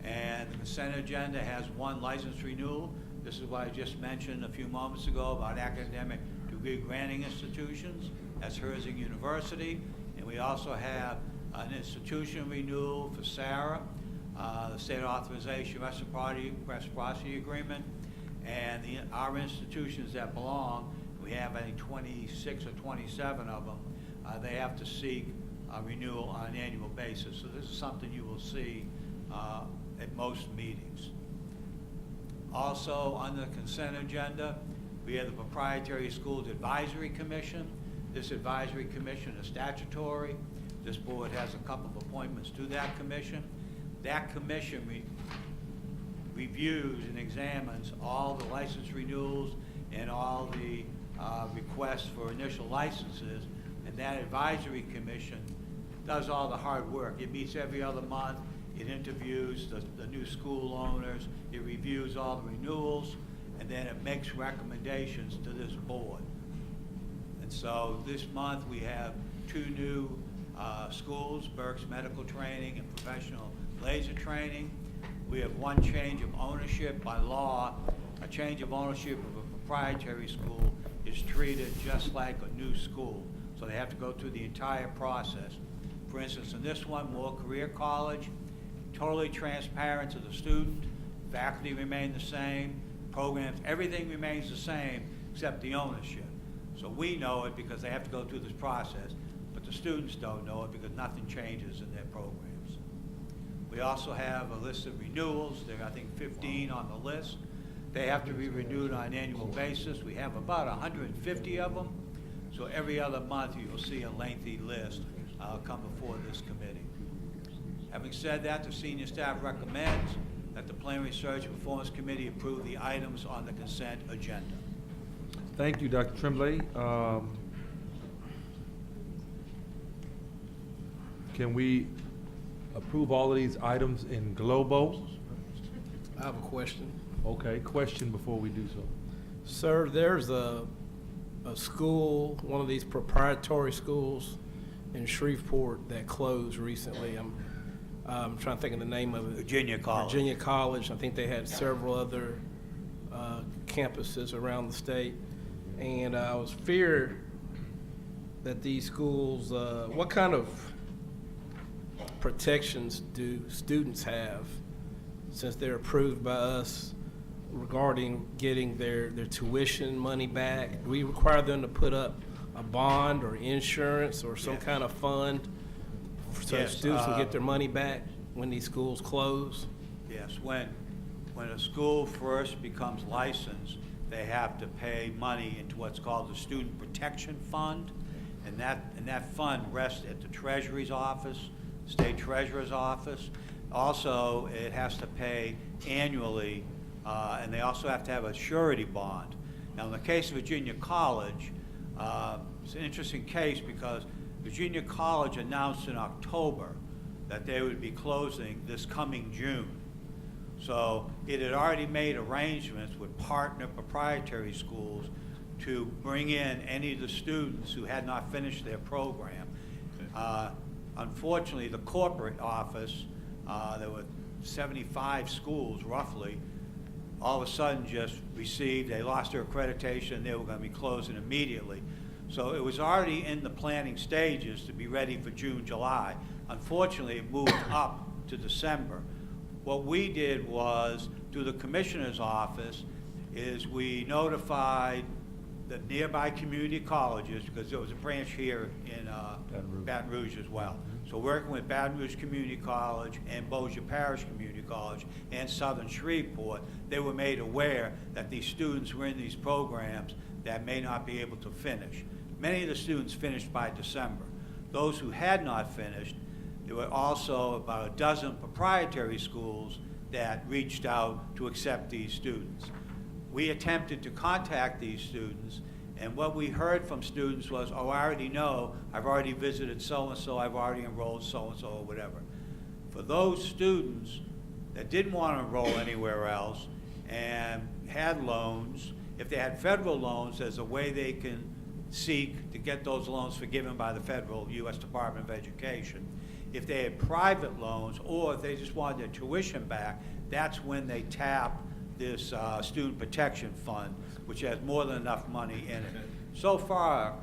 and the consent agenda has one license renewal. This is what I just mentioned a few moments ago about academic degree granting institutions. That's Herzing University, and we also have an institution renewal for Sarah, the state authorization reciprocity agreement, and our institutions that belong, we have I think 26 or 27 of them, they have to seek renewal on an annual basis. So this is something you will see at most meetings. Also on the consent agenda, we have the Proprietary Schools Advisory Commission. This advisory commission is statutory. This board has a couple of appointments to that commission. That commission reviews and examines all the license renewals and all the requests for initial licenses, and that advisory commission does all the hard work. It meets every other month. It interviews the new school owners. It reviews all the renewals, and then it makes recommendations to this board. And so this month we have two new schools, Burke's Medical Training and Professional Laser Training. We have one change of ownership by law. A change of ownership of a proprietary school is treated just like a new school. So they have to go through the entire process. For instance, in this one, Moore Career College, totally transparent to the student. Faculty remain the same. Programs, everything remains the same except the ownership. So we know it because they have to go through this process, but the students don't know it because nothing changes in their programs. We also have a list of renewals. There are, I think, 15 on the list. They have to be renewed on an annual basis. We have about 150 of them. So every other month you will see a lengthy list come before this committee. Having said that, the senior staff recommends that the Plan, Research, and Performance Committee approve the items on the consent agenda. Thank you, Dr. Tremblay. Can we approve all of these items in globo? I have a question. Okay, question before we do so. Sir, there's a school, one of these proprietary schools in Shreveport that closed recently. I'm trying to think of the name of it. Virginia College. Virginia College. I think they had several other campuses around the state. And I was feared that these schools, what kind of protections do students have since they're approved by us regarding getting their tuition money back? Do we require them to put up a bond or insurance or some Yes. kind of fund so Yes, students can get their money back when these schools close? Yes, when a school first becomes licensed, they have to pay money into what's called the Student Protection Fund, and that fund rests at the Treasury's office, State Treasurer's office. Also, it has to pay annually, and they also have to have a surety bond. Now, in the case of Virginia College, it's an interesting case because Virginia College announced in October that they would be closing this coming June. So it had already made arrangements with partner proprietary schools to bring in any of the students who had not finished their program. Unfortunately, the corporate office, there were 75 schools roughly, all of a sudden just received, they lost their accreditation, they were going to be closing immediately. So it was already in the planning stages to be ready for June, July. Unfortunately, it moved up to December. What we did was, through the commissioner's office, is we notified the nearby community colleges, because there was a branch here in Baton Rouge as well. So working with Baton Rouge Community College and Bossier Parish Community College and Southern Shreveport, they were made aware that these students were in these programs that may not be able to finish. Many of the students finished by December. Those who had not finished, there were also about a dozen proprietary schools that reached out to accept these students. We attempted to contact these students, and what we heard from students was, oh, I already know, I've already visited so-and-so, I've already enrolled so-and-so, or whatever. For those students that didn't want to enroll anywhere else and had loans, if they had federal loans, there's a way they can seek to get those loans forgiven by the federal U.S. Department of Education. If they had private loans, or if they just wanted their tuition back, that's when they tap this Student Protection Fund, which has more than enough money in it. So far,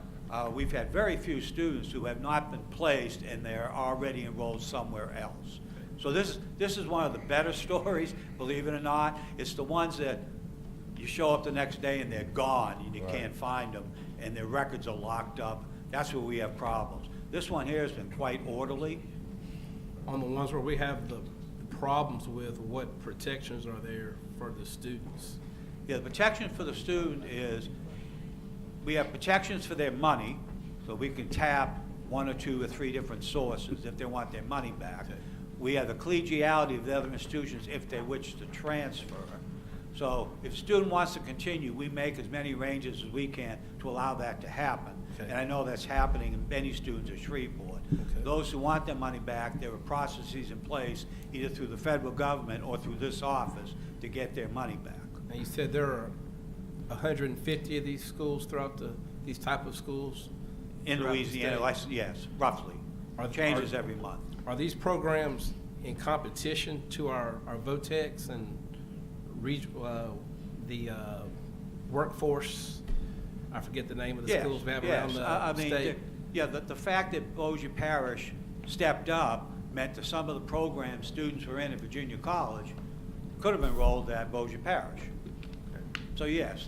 we've had very few students who have not been placed and they're already enrolled somewhere else. So this is one of the better stories, believe it or not. It's the ones that you show up the next day and they're gone and you can't find them and their records are locked up. That's where we have problems. This one here has been quite orderly. On the ones where we have the problems with, what protections are there for the students? Yeah, the protection for the student is, we have protections for their money, so we can tap 1 or 2 or 3 different sources if they want their money back. Okay. We have the collegiality of the other institutions if they wish to transfer. So if a student wants to continue, we make as many arrangements as we can to allow that to happen. Okay. And I know that's happening in many students at Shreveport. Okay. Those who want their money back, there are processes in place, either through the federal government or through this office, to get their money back. And you said there are 150 of these schools throughout these type of schools? In throughout the Louisiana, state? yes, roughly. Changes every month. Are these programs in competition to our VOTEX and the workforce? I forget the name of the schools we have around the state. The fact that Bossier Parish stepped up meant that some of the programs students were in at Virginia College could have enrolled at Bossier Parish. So yes,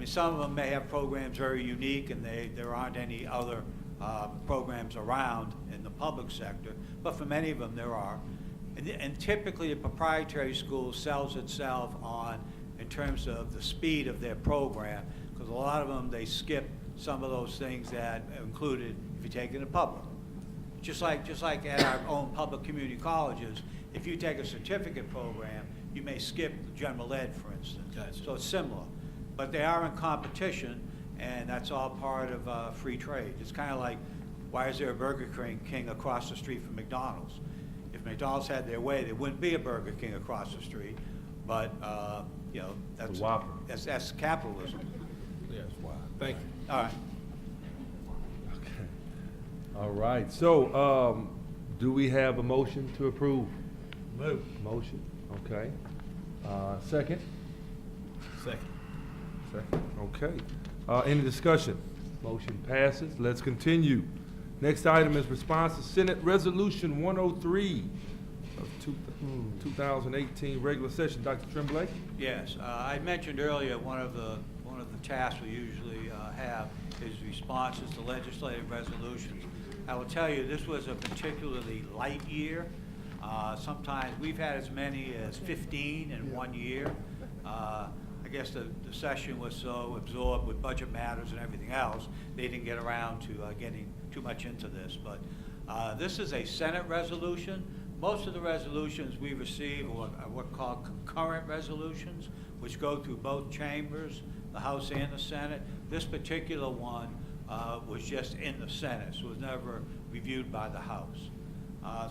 some of them may have programs very unique and there aren't any other programs around in the public sector, but for many of them there are. And typically the proprietary school sells itself in terms of the speed of their program, because a lot of them, they skip some of those things that are included if you take it in public. Just like at our own public community colleges, if you take a certificate program, you may skip general ed, for instance. Gotcha. So it's similar. But they are in competition, and that's all part of free trade. It's kind of like, why is there a Burger King across the street from McDonald's? If McDonald's had their way, there wouldn't be a Burger King across the street. But, that's capitalism. Yes, wow. Thank you. All right. All right, so, do we have a motion to approve? Move. Motion, okay. Second? Second. Okay. Any discussion? Motion passes. Let's continue. Next item is response to Senate Resolution 103 of 2018 regular session. Dr. Tremblay? Yes, I mentioned earlier one of the tasks we usually have his responses to legislative resolutions. I will tell you, this was a particularly light year. Sometimes we've had as many as 15 in 1 year. I guess the session was so absorbed with budget matters and everything else, they didn't get around to getting too much into this. But this is a Senate resolution. Most of the resolutions we receive are what are called concurrent resolutions, which go through both chambers, the House and the Senate. This particular one was just in the Senate, so it was never reviewed by the House.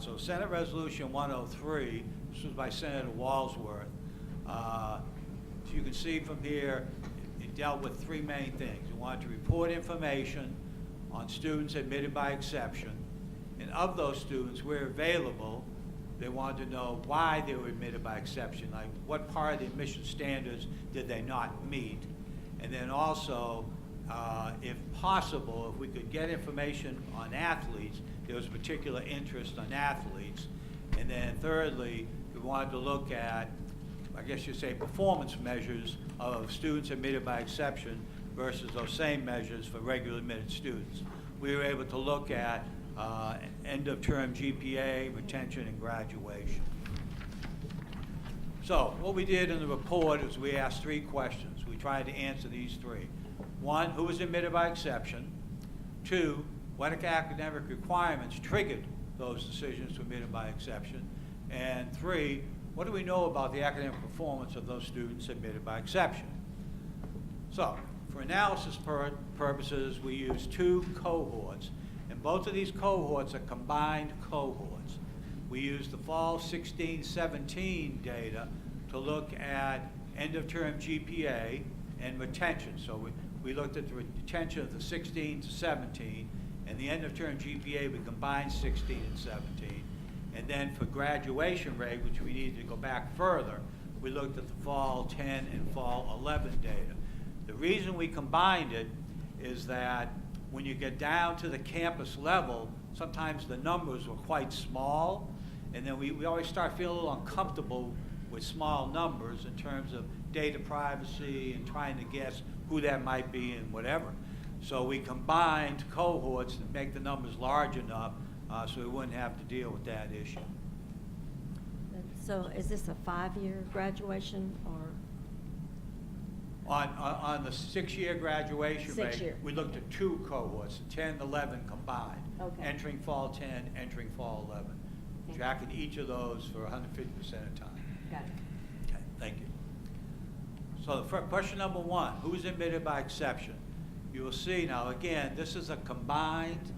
So Senate Resolution 103, this was by Senator Walsworth. So you can see from here, it dealt with three main things. It wanted to report information on students admitted by exception, and of those students, where available, they wanted to know why they were admitted by exception, like what part of the admission standards did they not meet, and then also, if possible, if we could get information on athletes, there was a particular interest on athletes, and then thirdly, we wanted to look at, I guess you'd say, performance measures of students admitted by exception versus those same measures for regular admitted students. We were able to look at end-of-term GPA, retention, and graduation. So what we did in the report is we asked three questions. We tried to answer these three. One, who was admitted by exception? Two, what academic requirements triggered those decisions to admitted by exception? And three, what do we know about the academic performance of those students admitted by exception? So, for analysis purposes, we use two cohorts, and both of these cohorts are combined cohorts. We use the fall 16-17 data to look at end-of-term GPA and retention. So we looked at the retention of the 16 to 17, and the end-of-term GPA, we combined 16 and 17. And then for graduation rate, which we needed to go back further, we looked at the fall 10 and fall 11 data. The reason we combined it is that when you get down to the campus level, sometimes the numbers were quite small, and then we always start feeling a little uncomfortable with small numbers in terms of data privacy and trying to guess who that might be and whatever. So we combined cohorts to make the numbers large enough so we wouldn't have to deal with that issue. So is this a 5-year graduation or? On the 6-year graduation rate, 6-year. we looked at two cohorts, 10 and 11 combined. Okay. Entering fall 10, entering fall 11. Okay. Tracking each of those for 150% of time. Got it. Okay, thank you. So the question number one, who's admitted by exception? You will see now, again, this is a combined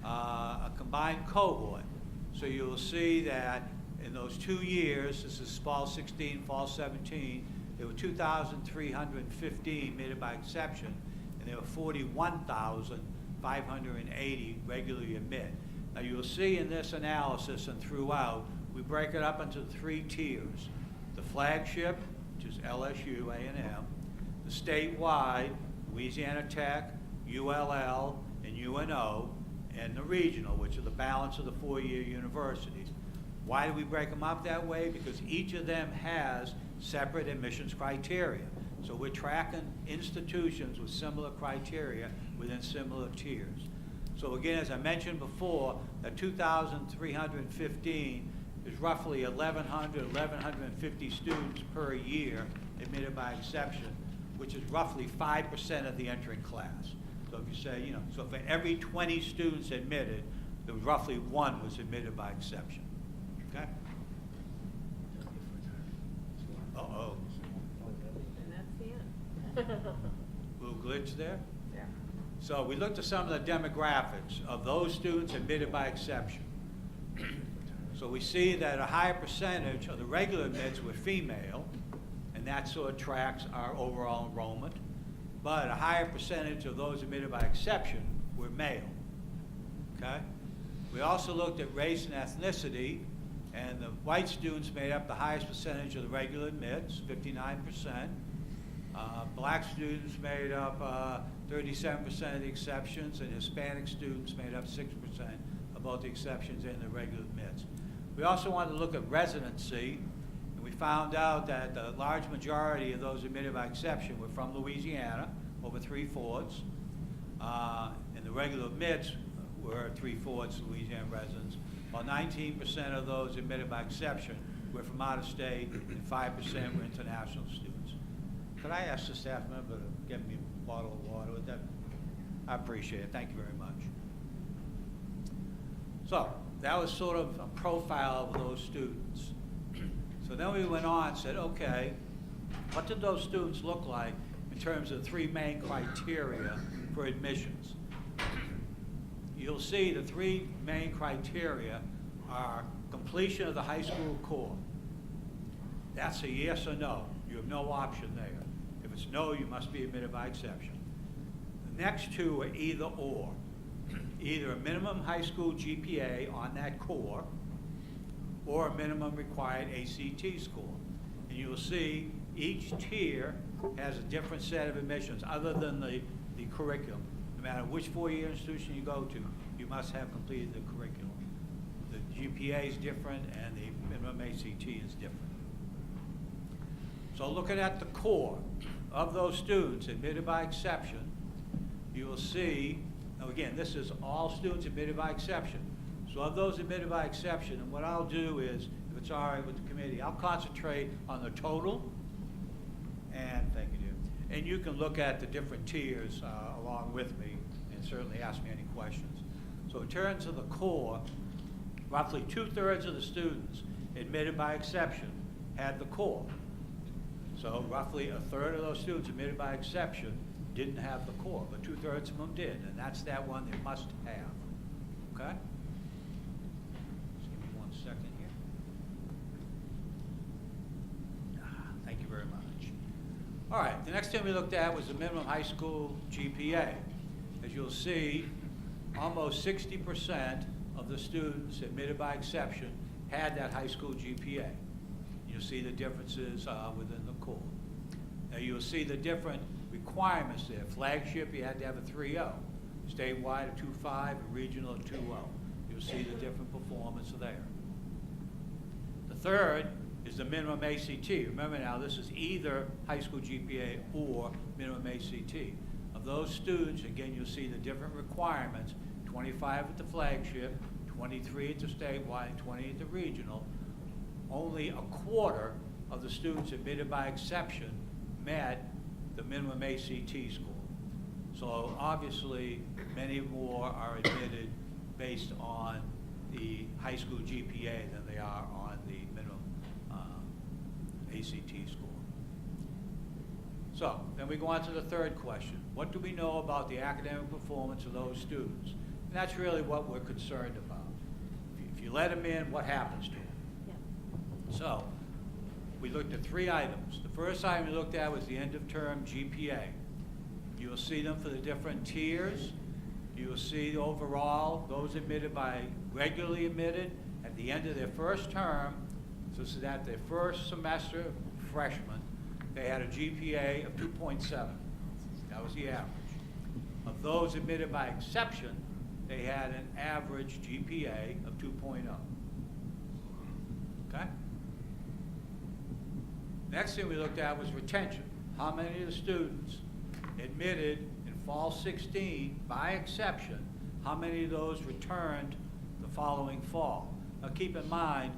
cohort. So you will see that in those 2 years, this is fall 16, fall 17, there were 2,315 admitted by exception, and there were 41,580 regularly admit. Now you'll see in this analysis and throughout, we break it up into 3 tiers. The flagship, which is LSU, A&M, the statewide, Louisiana Tech, ULL, and UNO, and the regional, which are the balance of the 4-year universities. Why do we break them up that way? Because each of them has separate admissions criteria. So we're tracking institutions with similar criteria within similar tiers. So again, as I mentioned before, that 2,315 is roughly 1,100, 1,150 students per year admitted by exception, which is roughly 5% of the entering class. So if you say, so for every 20 students admitted, there was roughly 1 was admitted by exception. Okay? Uh-oh. And that's the end. Little glitch there? Yeah. So we looked at some of the demographics of those students admitted by exception. So we see that a higher percentage of the regular admits were female, and that sort of tracks our overall enrollment. But a higher percentage of those admitted by exception were male. Okay? We also looked at race and ethnicity, and the white students made up the highest percentage of the regular admits, 59%. Black students made up 37% of the exceptions, and Hispanic students made up 6% of both the exceptions and the regular admits. We also wanted to look at residency, and we found out that the large majority of those admitted by exception were from Louisiana, over 3/4. and the regular admits were 3/4 Louisiana residents, while 19% of those admitted by exception were from out of state and 5% were international students. Could I ask the staff member to get me a bottle of water with that? I appreciate it. Thank you very much. So that was sort of a profile of those students. So then we went on and said, okay, what did those students look like in terms of the three main criteria for admissions? You'll see the three main criteria are completion of the high school core. That's a yes or no. You have no option there. If it's no, you must be admitted by exception. The next two are either or. Either a minimum high school GPA on that core or a minimum required ACT score. And you'll see each tier has a different set of admissions other than the curriculum. No matter which four-year institution you go to, you must have completed the curriculum. The GPA is different and the minimum ACT is different. So looking at the core of those students admitted by exception, you will see, now again, this is all students admitted by exception. So of those admitted by exception, and what I'll do is, if it's all right with the committee, I'll concentrate on the total, and thank you, dear. And you can look at the different tiers along with me and certainly ask me any questions. So in terms of the core, roughly 2/3 of the students admitted by exception had the core. So roughly 1/3 of those students admitted by exception didn't have the core, but 2/3 of them did, and that's that one they must have. Okay? Just give me 1 second here. Thank you very much. All right, the next thing we looked at was the minimum high school GPA. As you'll see, almost 60% of the students admitted by exception had that high school GPA. You'll see the differences within the core. Now you'll see the different requirements there. Flagship, you had to have a 3.0. Statewide, a 2.5, and regional, a 2.0. You'll see the different performance there. The third is the minimum ACT. Remember now, this is either high school GPA or minimum ACT. Of those students, again, you'll see the different requirements, 25 at the flagship, 23 at the statewide, 20 at the regional. Only 1/4 of the students admitted by exception met the minimum ACT score. So obviously, many more are admitted based on the high school GPA than they are on the minimum ACT score. So then we go on to the third question. What do we know about the academic performance of those students? And that's really what we're concerned about. If you let them in, what happens to them? So we looked at 3 items. The first item we looked at was the end of term GPA. You will see them for the different tiers. You will see overall those admitted by regularly admitted at the end of their first term. So this is at their first semester freshman. They had a GPA of 2.7. That was the average. Of those admitted by exception, they had an average GPA of 2.0. Okay? Next thing we looked at was retention. How many of the students admitted in fall 16 by exception, how many of those returned the following fall? Now keep in mind,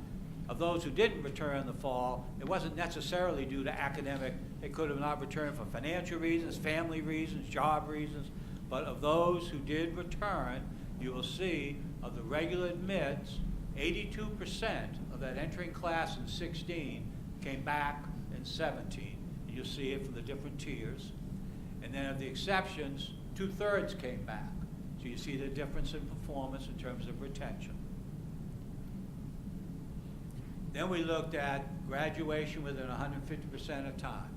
of those who didn't return in the fall, it wasn't necessarily due to academic. They could have not returned for financial reasons, family reasons, job reasons. But of those who did return, you will see of the regular admits, 82% of that entering class in 16 came back in 17. And you'll see it for the different tiers. And then of the exceptions, 2/3 came back. So you see the difference in performance in terms of retention. Then we looked at graduation within 150% of time.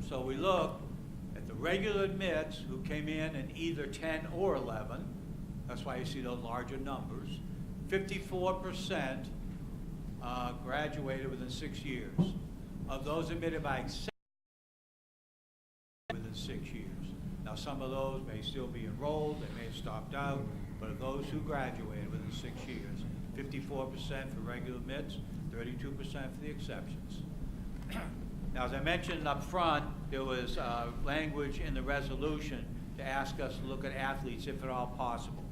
So we looked at the regular admits who came in either 10 or 11. That's why you see those larger numbers. 54% graduated within 6 years. Of those admitted by exception, within 6 years. Now some of those may still be enrolled, they may have stopped out, but of those who graduated within 6 years, 54% for regular admits, 32% for the exceptions. Now, as I mentioned up front, there was language in the resolution to ask us to look at athletes if at all possible.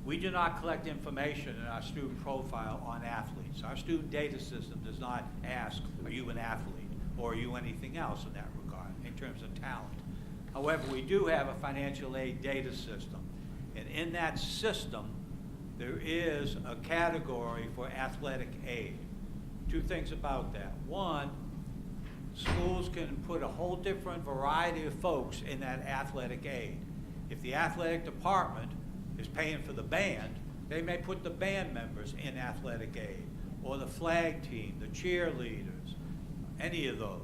We do not collect information in our student profile on athletes. Our student data system does not ask, are you an athlete, or are you anything else in that regard, in terms of talent. However, we do have a financial aid data system, and in that system, there is a category for athletic aid. Two things about that. One, schools can put a whole different variety of folks in that athletic aid. If the athletic department is paying for the band, they may put the band members in athletic aid, or the flag team, the cheerleaders, any of those.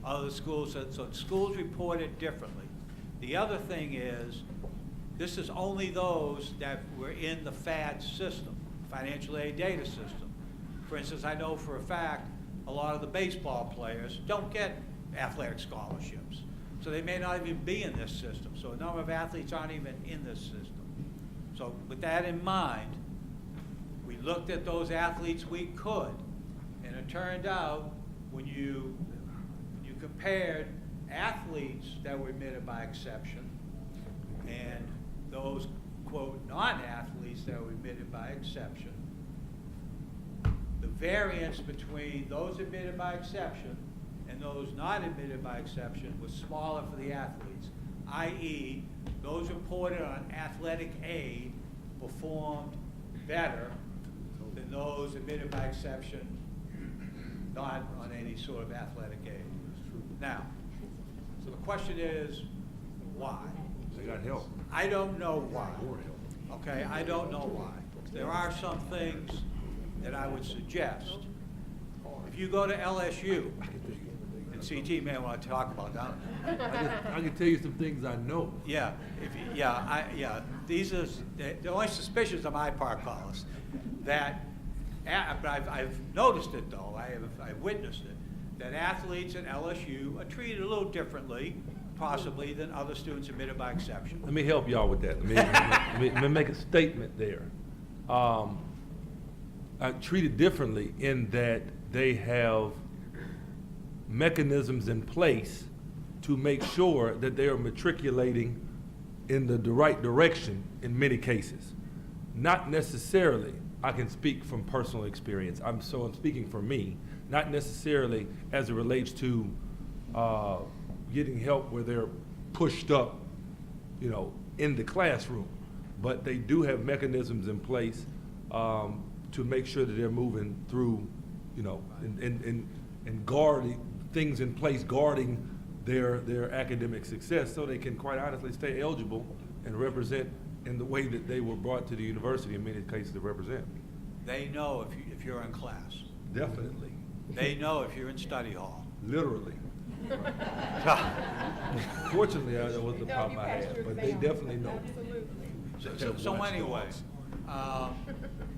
Other schools, so schools report it differently. The other thing is, this is only those that were in the FAD system, financial aid data system. For instance, I know for a fact a lot of the baseball players don't get athletic scholarships. So they may not even be in this system. So a number of athletes aren't even in this system. So with that in mind, we looked at those athletes we could. And it turned out when you compared athletes that were admitted by exception and those, quote, non-athletes that were admitted by exception, the variance between those admitted by exception and those not admitted by exception was smaller for the athletes, i.e., those reported on athletic aid performed better than those admitted by exception not on any sort of athletic aid. Now, so the question is, why? They got help. I don't know why. Okay, I don't know why. There are some things that I would suggest. If you go to LSU, and CT may want to talk about that. I can tell you some things I know. Yeah, these are, the only suspicions on my part, Carlos, that, but I've noticed it though, I've witnessed it, that athletes at LSU are treated a little differently, possibly, than other students admitted by exception. Let me help y'all with that. Let me make a statement there. Treated differently in that they have mechanisms in place to make sure that they are matriculating in the right direction in many cases. Not necessarily, I can speak from personal experience, I'm speaking for me, not necessarily as it relates to getting help where they're pushed up, in the classroom. But they do have mechanisms in place to make sure that they're moving through, and guarding things in place, guarding their academic success, so they can quite honestly stay eligible and represent in the way that they were brought to the university in many cases to represent. They know if you're in class. Definitely. They know if you're in study hall. Literally. Fortunately, that wasn't the problem I had, but they definitely know. So anyway,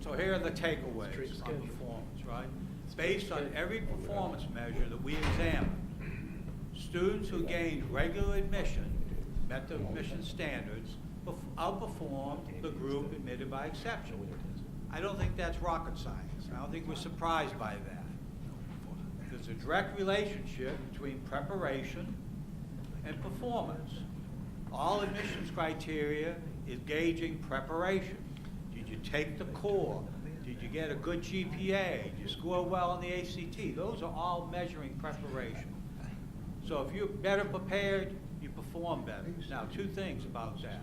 so here are the takeaways on performance, right? Based on every performance measure that we examined, students who gained regular admission, met the admission standards, outperformed the group admitted by exception. I don't think that's rocket science. I don't think we're surprised by that. There's a direct relationship between preparation and performance. All admissions criteria is gauging preparation. Did you take the core? Did you get a good GPA? Did you score well on the ACT? Those are all measuring preparation. So if you're better prepared, you perform better. Now, two things about that.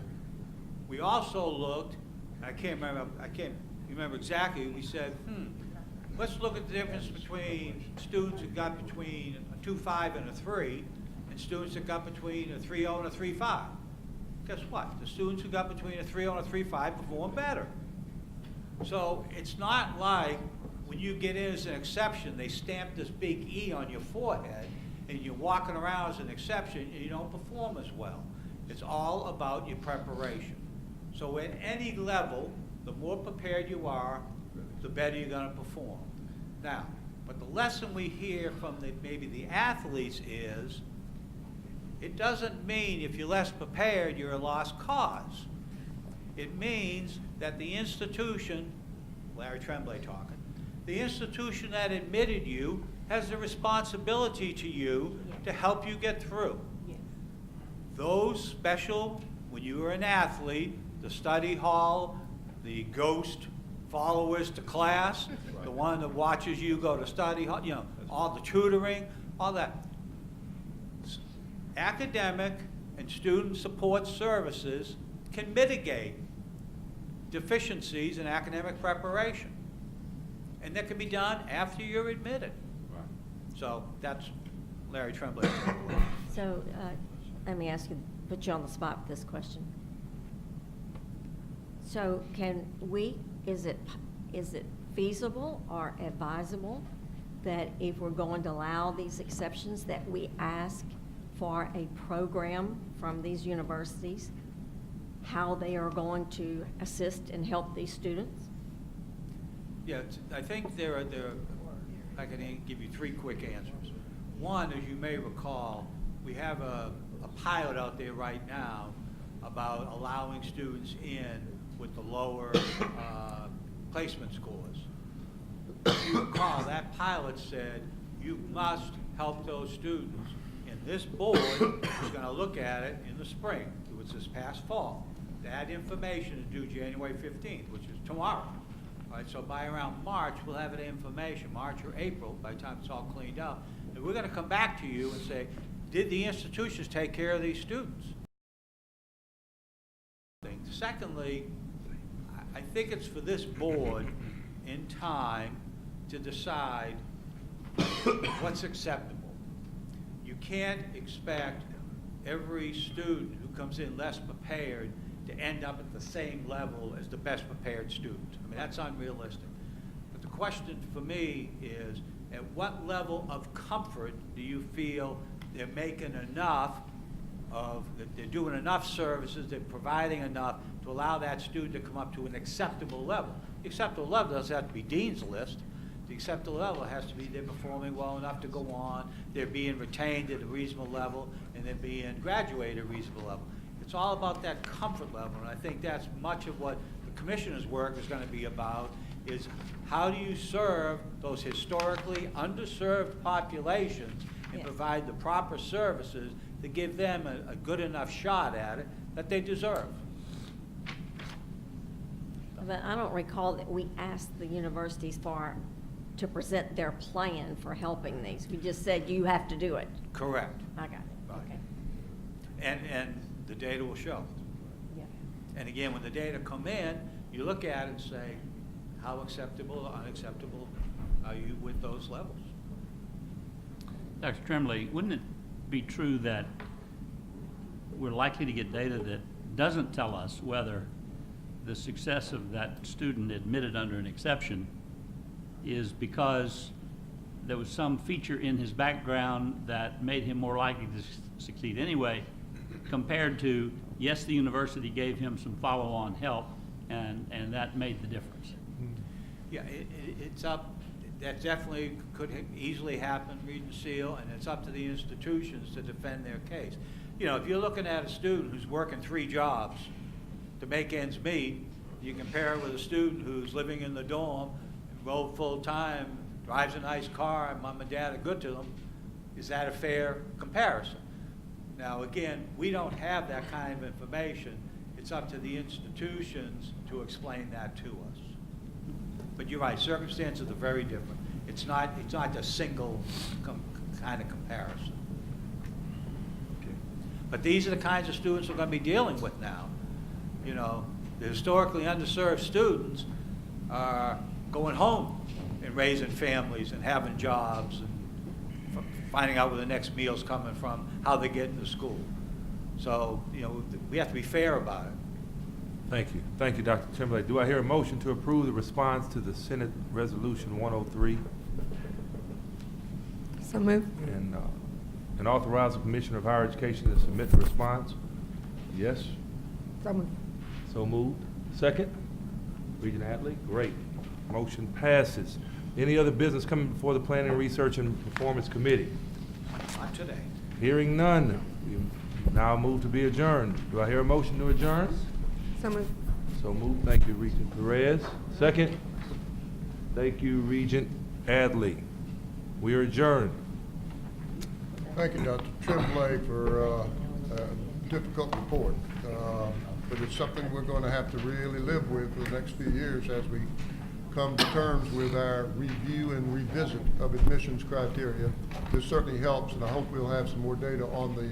We also looked, I can't remember exactly, we said, let's look at the difference between students who got between a 2.5 and a 3 and students that got between a 3.0 and a 3.5. Guess what? The students who got between a 3.0 and a 3.5 perform better. So it's not like when you get in as an exception, they stamp this big E on your forehead and you're walking around as an exception and you don't perform as well. It's all about your preparation. So at any level, the more prepared you are, the better you're going to perform. Now, but the lesson we hear from maybe the athletes is, it doesn't mean if you're less prepared, you're a lost cause. It means that the institution, Larry Tremblay talking, the institution that admitted you has a responsibility to you to help you get through. those special, when you were an athlete, the study hall, the ghost followers to class, the one that watches you go to study hall, you know, all the tutoring, all that. Academic and student support services can mitigate deficiencies in academic preparation. And that can be done after you're admitted. So that's Larry Tremblay. So, let me ask you, put you on the spot with this question. So is it feasible or advisable that if we're going to allow these exceptions, that we ask for a program from these universities, how they are going to assist and help these students? Yeah, I think I can give you 3 quick answers. One, as you may recall, we have a pilot out there right now about allowing students in with the lower placement scores. If you recall, that pilot said you must help those students, and this board is going to look at it in the spring. It was this past fall. That information is due January 15th, which is tomorrow. All right, so by around March, we'll have that information, March or April, by the time it's all cleaned up. And we're going to come back to you and say, did the institutions take care of these students? Secondly, I think it's for this board in time to decide what's acceptable. You can't expect every student who comes in less prepared to end up at the same level as the best prepared student. I mean, that's unrealistic. But the question for me is, at what level of comfort do you feel they're making enough that they're doing enough services, they're providing enough to allow that student to come up to an acceptable level? The acceptable level doesn't have to be dean's list. The acceptable level has to be they're performing well enough to go on, they're being retained at a reasonable level, and they're being graduated at a reasonable level. It's all about that comfort level, and I think that's much of what the commissioner's work is going to be about, is how do you serve those historically underserved populations and provide the proper services to give them a good enough shot at it that they deserve. But I don't recall that we asked the universities to present their plan for helping these. We just said, you have to do it. Correct. I got it. Right. Okay. And the data will show. Yeah. And again, when the data come in, you look at it and say, how acceptable or unacceptable are you with those levels? Dr. Tremblay, wouldn't it be true that we're likely to get data that doesn't tell us whether the success of that student admitted under an exception is because there was some feature in his background that made him more likely to succeed anyway, compared to, yes, the university gave him some follow-on help, and that made the difference? Yeah, it's up. That definitely could easily happen, Regent Seal, and it's up to the institutions to defend their case. You know, if you're looking at a student who's working 3 jobs to make ends meet, you compare it with a student who's living in the dorm, enrolled full-time, drives a nice car, and mom and dad are good to them. Is that a fair comparison? Now, again, we don't have that kind of information. It's up to the institutions to explain that to us. But you're right, circumstances are very different. It's not a single kind of comparison. Okay. But these are the kinds of students we're going to be dealing with now. You know, the historically underserved students are going home and raising families and having jobs and finding out where the next meal's coming from, how they get into school. So, you know, we have to be fair about it. Thank you. Thank you, Dr. Tremblay. Do I hear a motion to approve the response to the Senate Resolution 103 So moved. and authorize the Commissioner of Higher Education to submit the response? Yes? So moved. So moved. Second? Regent Attlee? Great. Motion passes. Any other business coming before the Planning, Research, and Performance Committee? Not today. Hearing none, we now move to be adjourned. Do I hear a motion to adjourn? So moved. So moved. Thank you, Regent Perez. Second? Thank you, Regent Attlee. We are adjourned. Thank you, Dr. Tremblay, for difficult report, but it's something we're going to have to really live with for the next few years as we come to terms with our review and revisit of admissions criteria. This certainly helps, and I hope we'll have some more data on the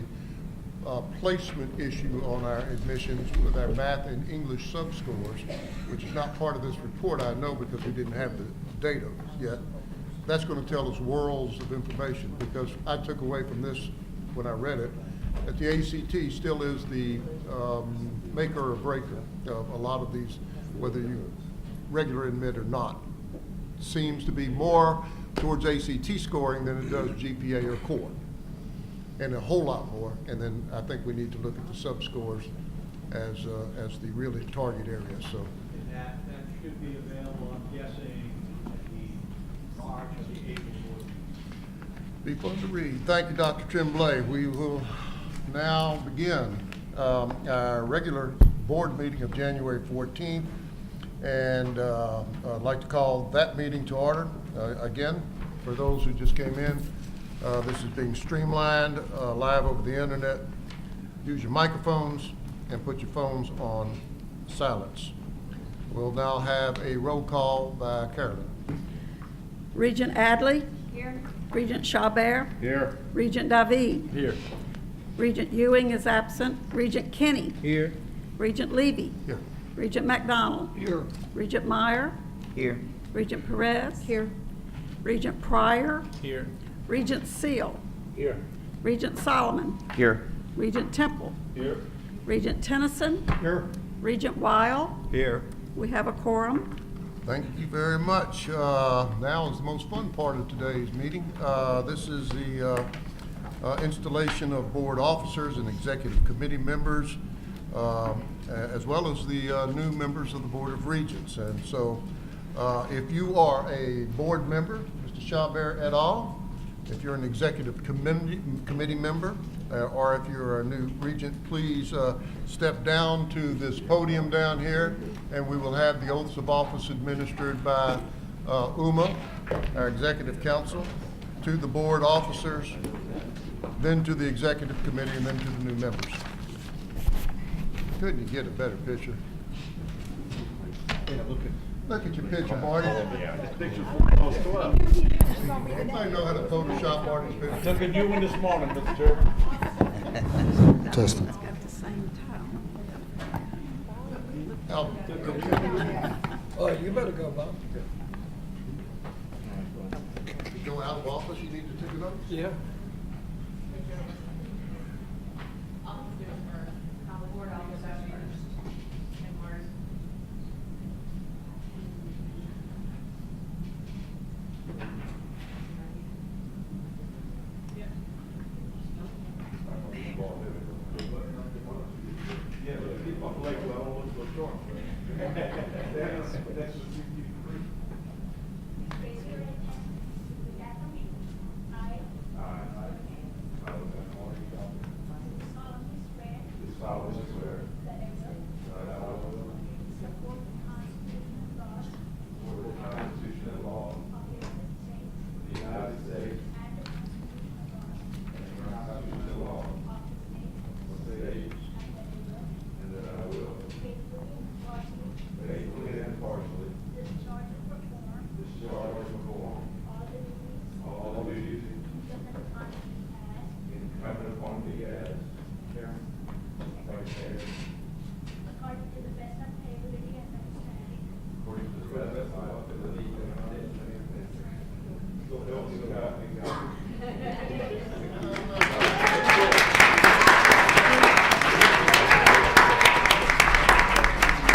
placement issue on our admissions with our math and English subscores, which is not part of this report, I know, because we didn't have the data yet. That's going to tell us worlds of information, because I took away from this when I read it that the ACT still is the maker or breaker of a lot of these, whether you regular admit or not. Seems to be more towards ACT scoring than it does GPA or core, and a whole lot more. And then I think we need to look at the sub-scores as the really target area. So And that should be available, I'm guessing, at the March or the April board meeting. be fun to read. Thank you, Dr. Tremblay. We will now begin our regular board meeting of January 14th. And I'd like to call that meeting to order. Again, for those who just came in, this is being streamlined live over the internet. Use your microphones and put your phones on silence. We'll now have a roll call by Carolyn. Regent Adley. Here. Regent Chabert. Here. Regent David. Here. Regent Ewing is absent. Regent Kinney. Here. Regent Levy. Here. Regent McDonald. Here. Regent Meyer. Here. Regent Perez. Here. Regent Pryor. Here. Regent Seal. Here. Regent Solomon. Here. Regent Temple. Here. Regent Tennyson. Here. Regent Weil. Here. We have a quorum. Thank you very much. Now is the most fun part of today's meeting. This is the installation of board officers and executive committee members, as well as the new members of the Board of Regents. And so if you are a board member, Mr. Chabert et al., if you're an executive committee member, or if you're a new regent, please step down to this podium down here, and we will have the oaths of office administered by UMA, our executive council, to the board officers, then to the executive committee, and then to the new members. Couldn't you get a better picture? Look at your picture, Marty. Anybody know how to Photoshop Marty's picture? Took a new one this morning, Mr. Chairman. Testing. It's got the same tone. Al, Oh, you better go, Bob. you go out of office, you need to take it up? Yeah.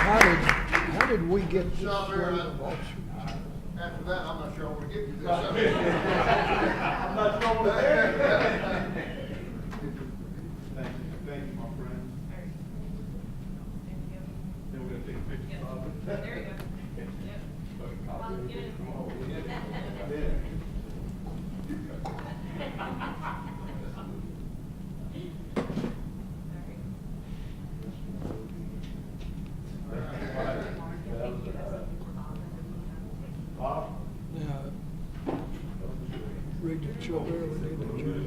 How did we get this Chabert, way of officer? after that, I'm not sure I want to give you this. I'm not sure what that is. Thank you, my friend. Then we're gonna take a picture of it. There you go. Regent Chabert, we need to choose.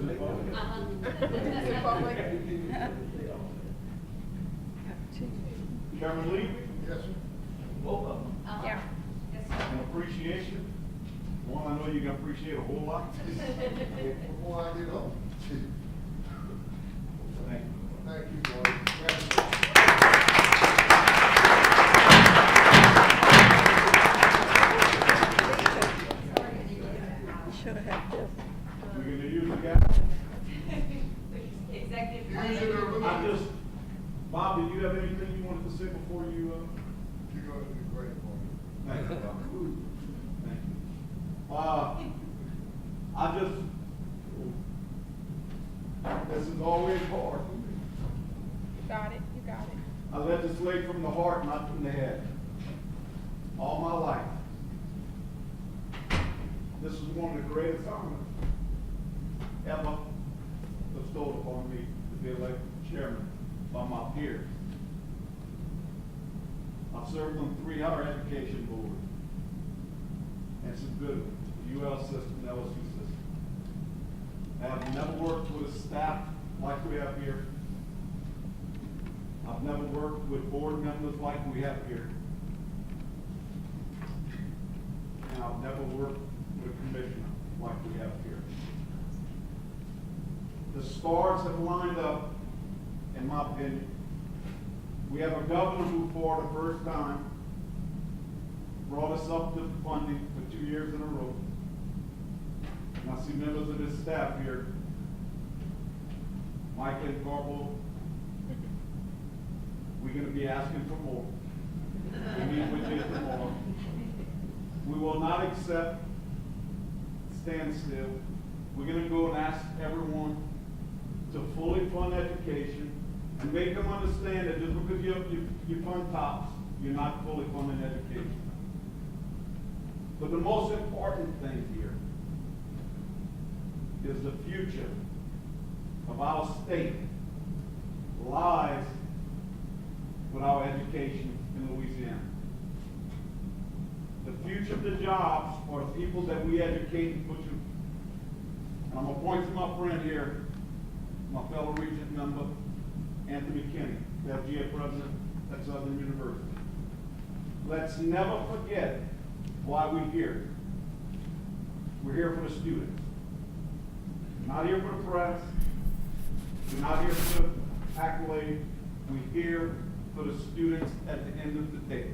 Chairman Lee, Yes, sir. both of them. Yeah. And appreciation, one I know you can appreciate a whole lot. Before I get on. Thank you. Thank you, Marty. Congratulations. Should have had this. We're gonna use the guy. Executive. I just, Bob, did you have anything you wanted to say before you, You're going to do great for me. Thank you, Bob. Thank you. I just, this is always hard. You got it, you got it. I legislate from the heart, not from the head. All my life. This is one of the greatest honors ever bestowed upon me to be elected chairman by my peers. I've served on 3 higher education boards and some good ones, the UL system, the LSU system. I've never worked with a staff like we have here. I've never worked with board members like we have here. And I've never worked with a commissioner like we have here. The stars have lined up, in my opinion. We have a governor who, for the first time, brought us up to funding for 2 years in a row. And I see members of this staff here, Mike and Corporal. We're going to be asking for more. We meet with you tomorrow. We will not accept standstill. We're going to go and ask everyone to fully fund education and make them understand that just because you fund TOPS, you're not fully funding education. But the most important thing here is the future of our state lies with our education in Louisiana. The future of the jobs are the people that we educate and put you. And I'm going to point to my friend here, my fellow Regent member, Anthony Kinney, the FGA president at Southern University. Let's never forget why we're here. We're here for the students. We're not here for the press. We're not here for the accolade. We're here for the students at the end of the day.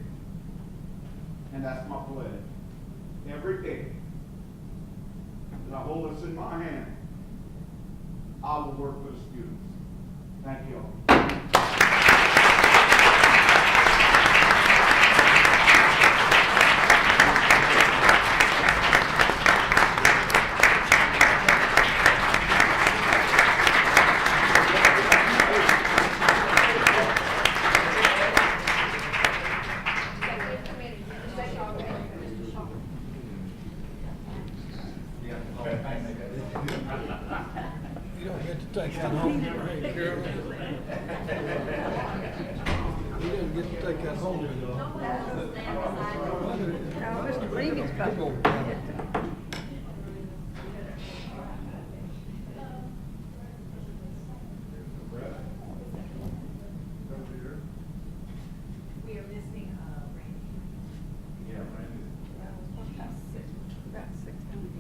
And that's my pledge. Every day that I hold this in my hand, I will work for the students. Thank you all. You don't get to take that home. You don't get to take that home. Mr. Reeves, We are missing, Randy. Yeah, Randy. about 600.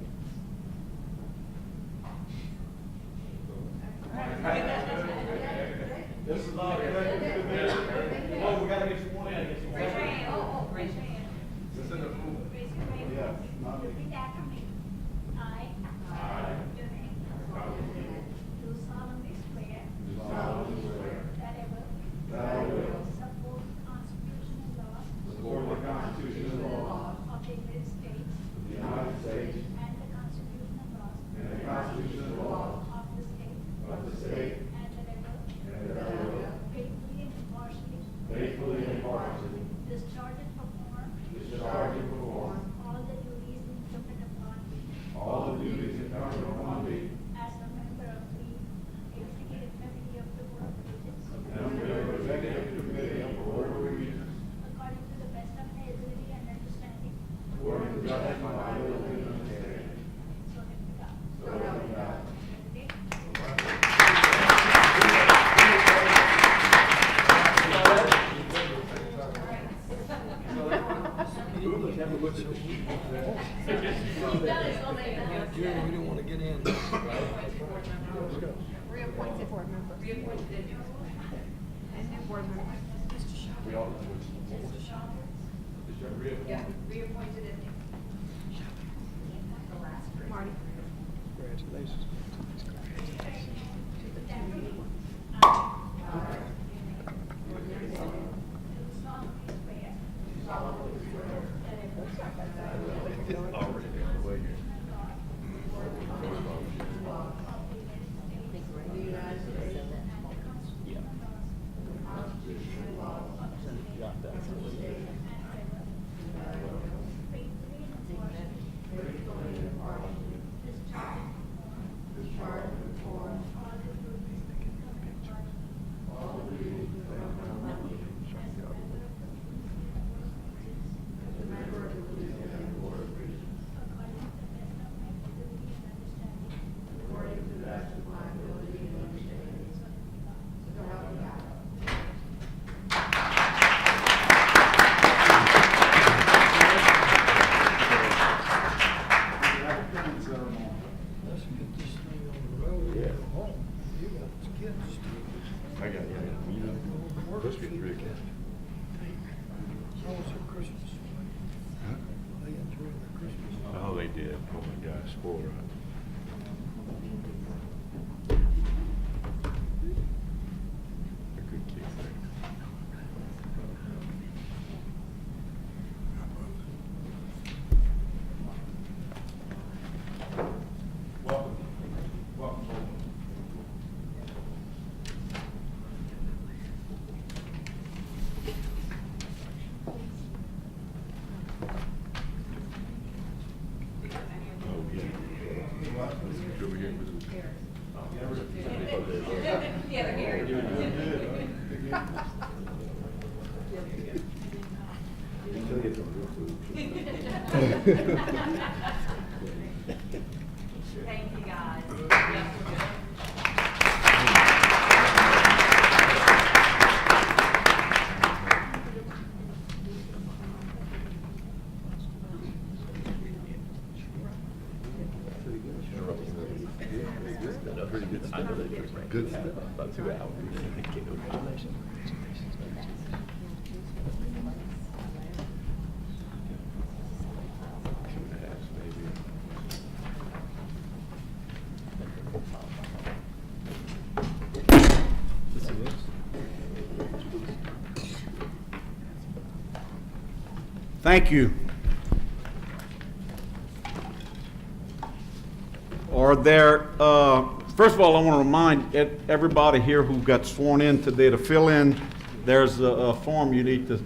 This is our executive committee. Oh, we gotta get you one in. Raise your hand. Oh, raise your hand. Yes, not Jerry, we don't want to get in. Reappointed board member. Reappointed and new board member. Yeah, reappointed and new. Marty. Congratulations. Let's get this thing on the road. Yeah. Home. You got kids. I got it. This was really good. How was your Christmas? Huh? They enjoyed their Christmas. Oh, they did. Oh my gosh, spoiled right. A good kid. Welcome. Welcome. Oh, yeah. Over here with Thank you, guys. pretty good stuff. Good stuff. About 2 hours. Thank you. Are there, first of all, I want to remind everybody here who got sworn in today to fill in. There's a form you need to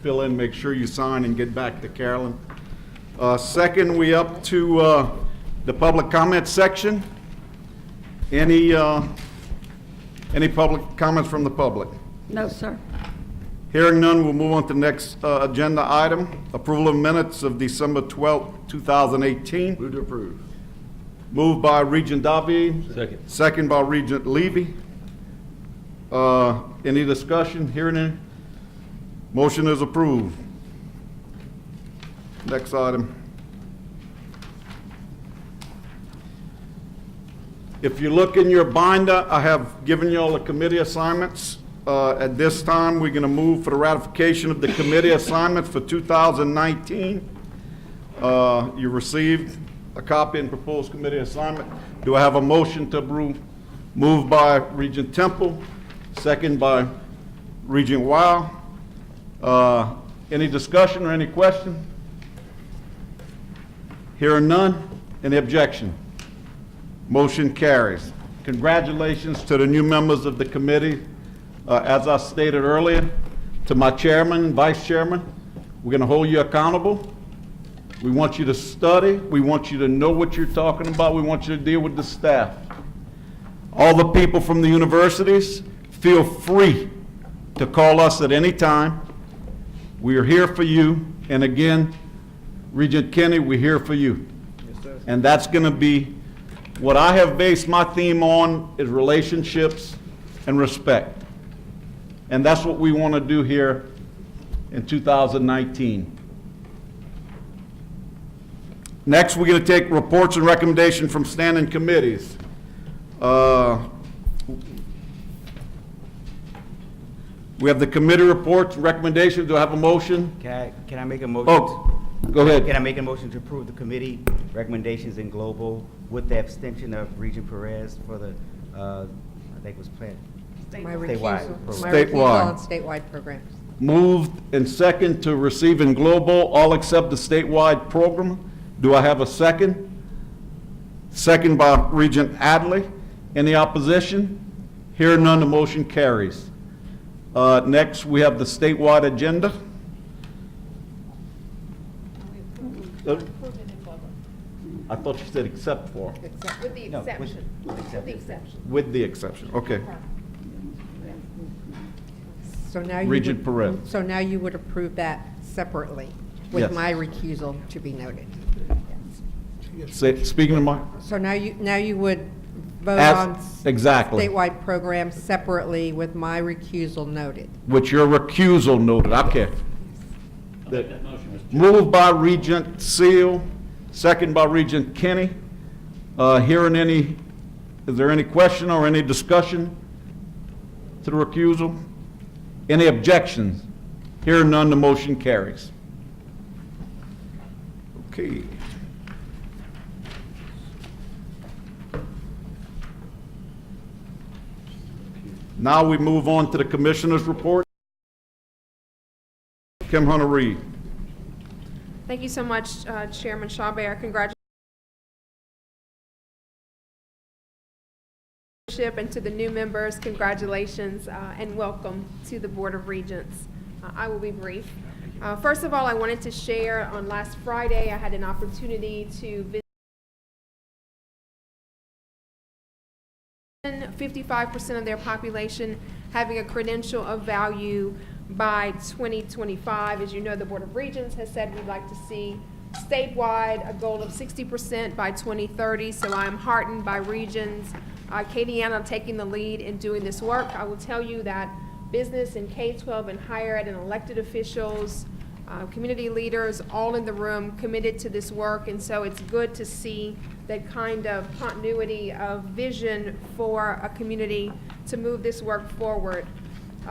fill in, make sure you sign and get back to Carolyn. Second, we up to the public comment section. Any public comments from the public? No, sir. Hearing none, we'll move on to the next agenda item, approval of minutes of December 12th, 2018. Move to approve. Moved by Regent David. Second. Second by Regent Levy. Any discussion? Hearing any? Motion is approved. Next item. If you look in your binder, I have given you all the committee assignments. At this time, we're going to move for the ratification of the committee assignments for 2019. You received a copy and proposed committee assignment. Do I have a motion to approve? Moved by Regent Temple, second by Regent Wow. Any discussion or any question? Hearing none. Any objection? Motion carries. Congratulations to the new members of the committee. As I stated earlier, to my chairman and vice chairman, we're going to hold you accountable. We want you to study. We want you to know what you're talking about. We want you to deal with the staff. All the people from the universities, feel free to call us at any time. We are here for you. And again, Regent Kenny, we're here for you. Yes, sir. And that's going to be what I have based my theme on is relationships and respect. And that's what we want to do here in 2019. Next, we're going to take reports and recommendations from standing committees. We have the committee reports and recommendations. Do I have a motion? Can I make a motion? Oh, go ahead. Can I make a motion to approve the committee recommendations in global with the abstention of Regent Perez for the, I think it was planned? My Statewide recusal, program. my recusal Statewide. on statewide programs. Moved and second to receive in global, all except the statewide program. Do I have a second? Second by Regent Adley. Any opposition? Hearing none, the motion carries. Next, we have the statewide agenda. I thought you said except for. With the No, with- exception. with the With the exception. With the exception, okay. So now you Regent would- Perez. So now you would approve that separately with Yes. my recusal to be noted. Speaking of my, So now you would vote As- on exactly. statewide programs separately with my recusal noted. with your recusal noted, okay. I'll make that motion, Mr. Moved by Regent Seal, second by Regent Kenny. Is there any question or any discussion to the recusal? Any objections? Hearing none, the motion carries. Okay. Now we move on to the Commissioner's report. Kim Hunter-Reed. Thank you so much, Chairman Shawbear. Congratulations. And to the new members, congratulations and welcome to the Board of Regents. I will be brief. First of all, I wanted to share on last Friday, I had an opportunity to visit 55% of their population having a credential of value by 2025. As you know, the Board of Regents has said we'd like to see statewide a goal of 60% by 2030. So I'm heartened by Regents, Katie Anna taking the lead in doing this work. I will tell you that business and K-12 and higher ed and elected officials, community leaders, all in the room committed to this work. And so it's good to see that kind of continuity of vision for a community to move this work forward.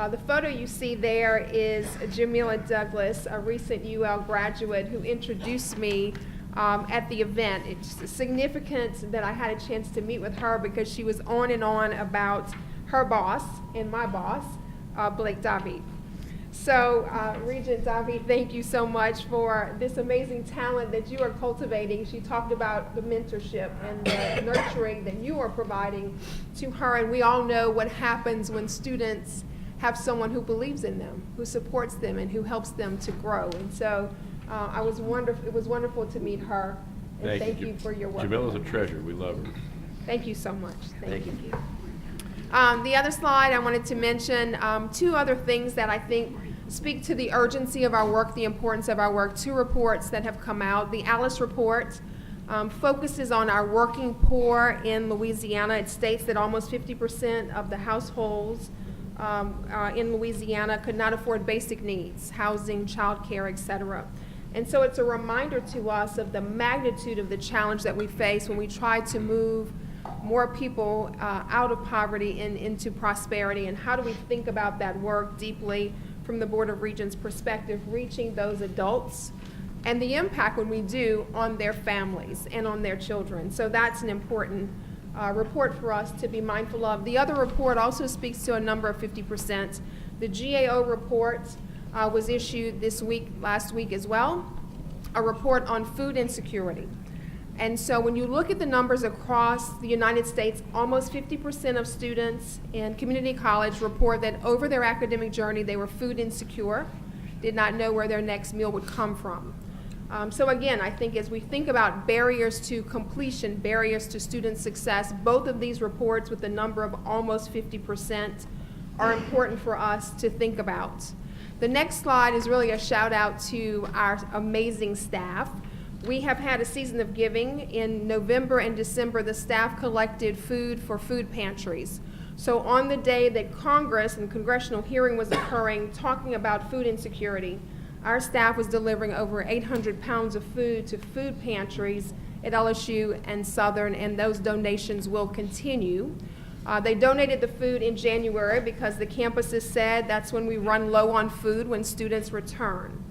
The photo you see there is Jamila Douglas, a recent UL graduate who introduced me at the event. It's significant that I had a chance to meet with her because she was on and on about her boss and my boss, Blake David. So, Regent David, thank you so much for this amazing talent that you are cultivating. She talked about the mentorship and the nurturing that you are providing to her, and we all know what happens when students have someone who believes in them, who supports them, and who helps them to grow. And so, it was wonderful to meet her, and thank you for your work. Jamila's a treasure. We love her. Thank you so much. Thank you. The other slide, I wanted to mention two other things that I think speak to the urgency of our work, the importance of our work. Two reports that have come out. The Alice report focuses on our working poor in Louisiana. It states that almost 50% of the households in Louisiana could not afford basic needs, housing, childcare, etc. And so it's a reminder to us of the magnitude of the challenge that we face when we try to move more people out of poverty and into prosperity, and how do we think about that work deeply from the Board of Regents' perspective, reaching those adults and the impact when we do on their families and on their children. So that's an important report for us to be mindful of. The other report also speaks to a number of 50%. The GAO report was issued last week as well, a report on food insecurity. And so when you look at the numbers across the United States, almost 50% of students in community college report that over their academic journey they were food insecure, did not know where their next meal would come from. So again, I think as we think about barriers to completion, barriers to student success, both of these reports with the number of almost 50% are important for us to think about. The next slide is really a shout out to our amazing staff. We have had a season of giving. In November and December, the staff collected food for food pantries. So on the day that Congress and congressional hearing was occurring talking about food insecurity, our staff was delivering over 800 pounds of food to food pantries at LSU and Southern, and those donations will continue. They donated the food in January because the campuses said that's when we run low on food when students return.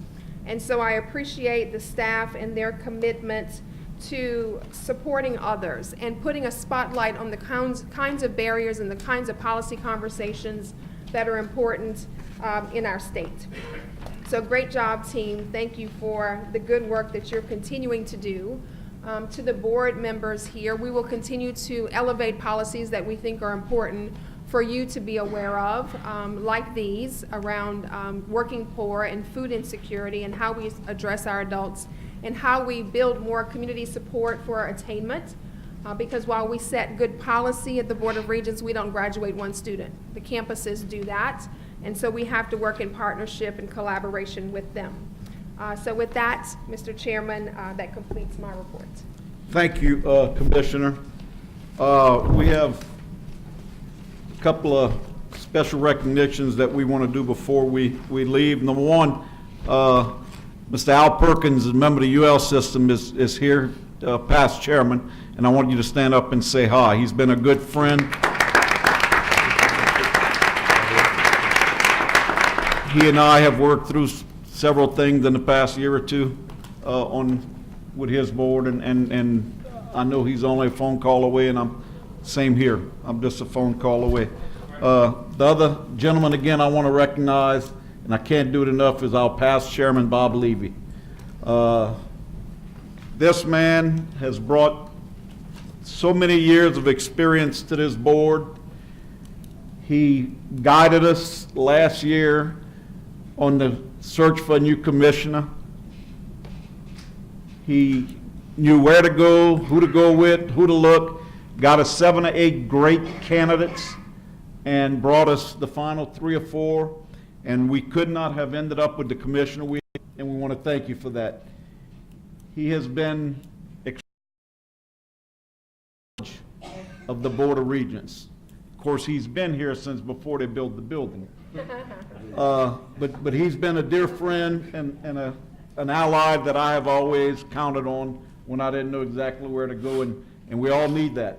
And so I appreciate the staff and their commitment to supporting others and putting a spotlight on the kinds of barriers and the kinds of policy conversations that are important in our state. So great job, team. Thank you for the good work that you're continuing to do. To the board members here, we will continue to elevate policies that we think are important for you to be aware of, like these around working poor and food insecurity and how we address our adults and how we build more community support for attainment. Because while we set good policy at the Board of Regents, we don't graduate one student. The campuses do that, and so we have to work in partnership and collaboration with them. So with that, Mr. Chairman, that completes my report. Thank you, Commissioner. We have a couple of special recognitions that we want to do before we leave. Number one, Mr. Al Perkins, a member of the UL system, is here, past chairman, and I want you to stand up and say hi. He's been a good friend. He and I have worked through several things in the past year or two with his board, and I know he's only a phone call away, and same here. I'm just a phone call away. The other gentleman, again, I want to recognize, and I can't do it enough, is our past chairman, Bob Levy. This man has brought so many years of experience to this board. He guided us last year on the search for a new commissioner. He knew where to go, who to go with, who to look, got us 7 or 8 great candidates, and brought us the final 3 or 4, and we could not have ended up with the commissioner and we want to thank you for that. He has been of the Board of Regents. Of course, he's been here since before they built the building. But he's been a dear friend and an ally that I have always counted on when I didn't know exactly where to go, and we all need that.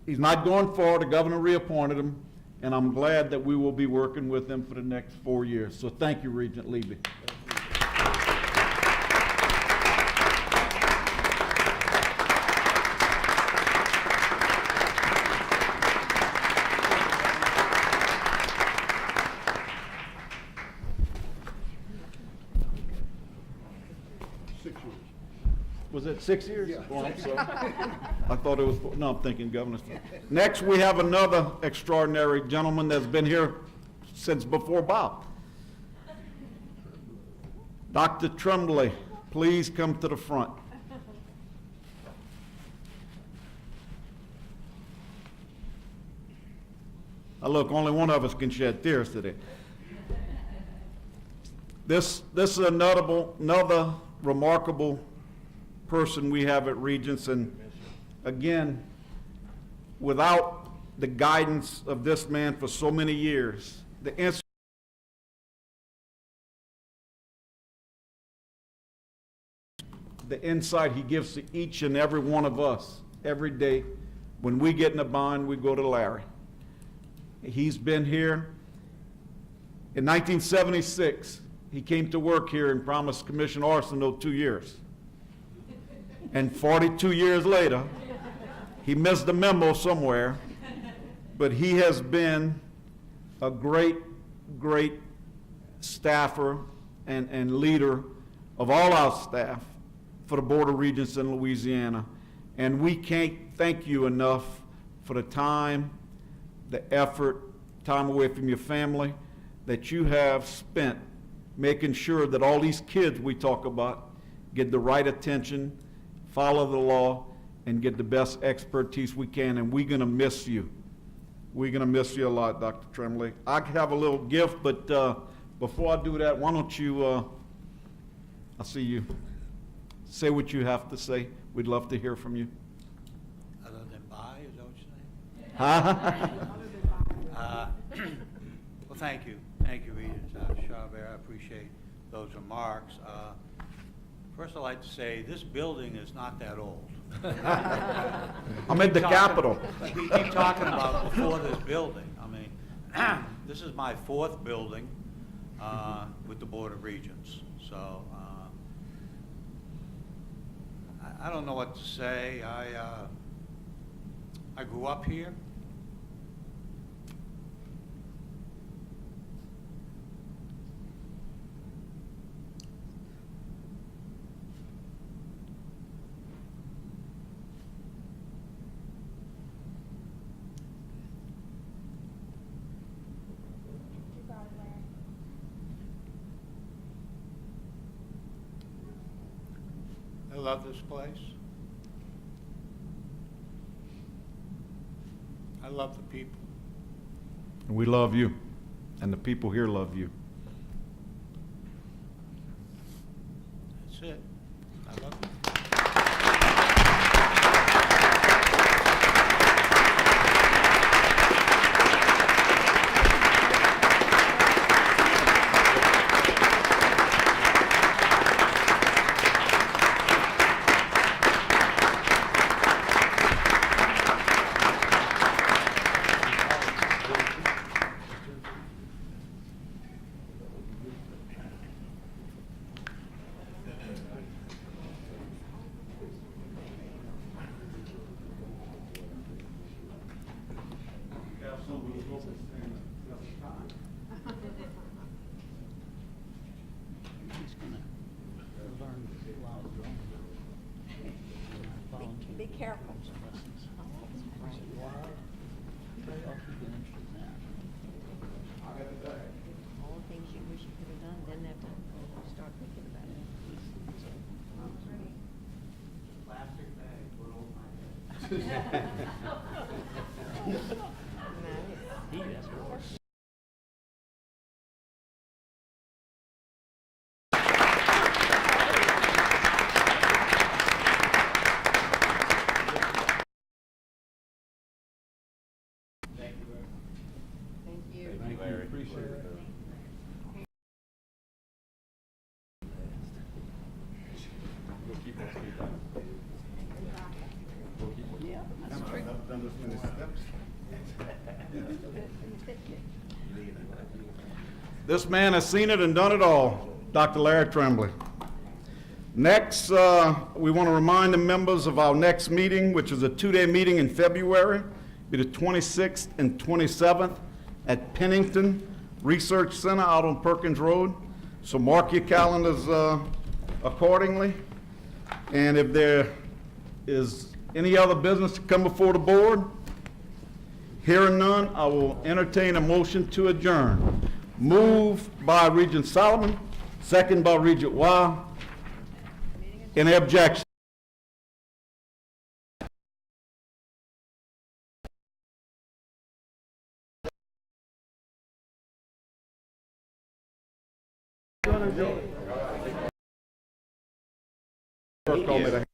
He's not going far. The governor reappointed him, and I'm glad that we will be working with him for the next 4 years. So thank you, Regent Levy. Was it 6 years? Yeah. Oh, I'm sorry. I thought it was 4. No, I'm thinking governor's. Next, we have another extraordinary gentleman that's been here since before Bob. Dr. Tremblay, please come to the front. Now look, only one of us can shed tears today. This is another remarkable person we have at Regents, and again, without the guidance of this man for so many years, the insight he gives to each and every one of us every day. When we get in a bind, we go to Larry. He's been here. In 1976, he came to work here and promised Commissioner Arsenault 2 years. And 42 years later, he missed a memo somewhere, but he has been a great, great staffer and leader of all our staff for the Board of Regents in Louisiana. And we can't thank you enough for the time, the effort, time away from your family that you have spent making sure that all these kids we talk about get the right attention, follow the law, and get the best expertise we can, and we're going to miss you. We're going to miss you a lot, Dr. Tremblay. I have a little gift, but before I do that, why don't you, I see you, say what you have to say. We'd love to hear from you. Other than bye, is that what you're saying? Huh? Well, thank you. Thank you, Regents. appreciate those remarks. First, I'd like to say, this building is not that old. I'm at the Capitol. We keep talking about before this building. I mean, this is my 4th building with the Board of Regents. So I don't know what to say. I grew up here. I love this place. I love the people. We love you, and the people here love you. That's it. I love you. Be careful. All the things you wish you could have done, didn't have time to start thinking about it. Plastic bag, put on my head. Thank you. Thank you, appreciate it. This man has seen it and done it all, Dr. Larry Tremblay. Next, we want to remind the members of our next meeting, which is a 2-day meeting in February, be the 26th and 27th at Pennington Research Center out on Perkins Road. So mark your calendars accordingly. And if there is any other business to come before the board, hearing none, I will entertain a motion to adjourn. Moved by Regent Solomon, second by Regent Weil. Any objection? Call me the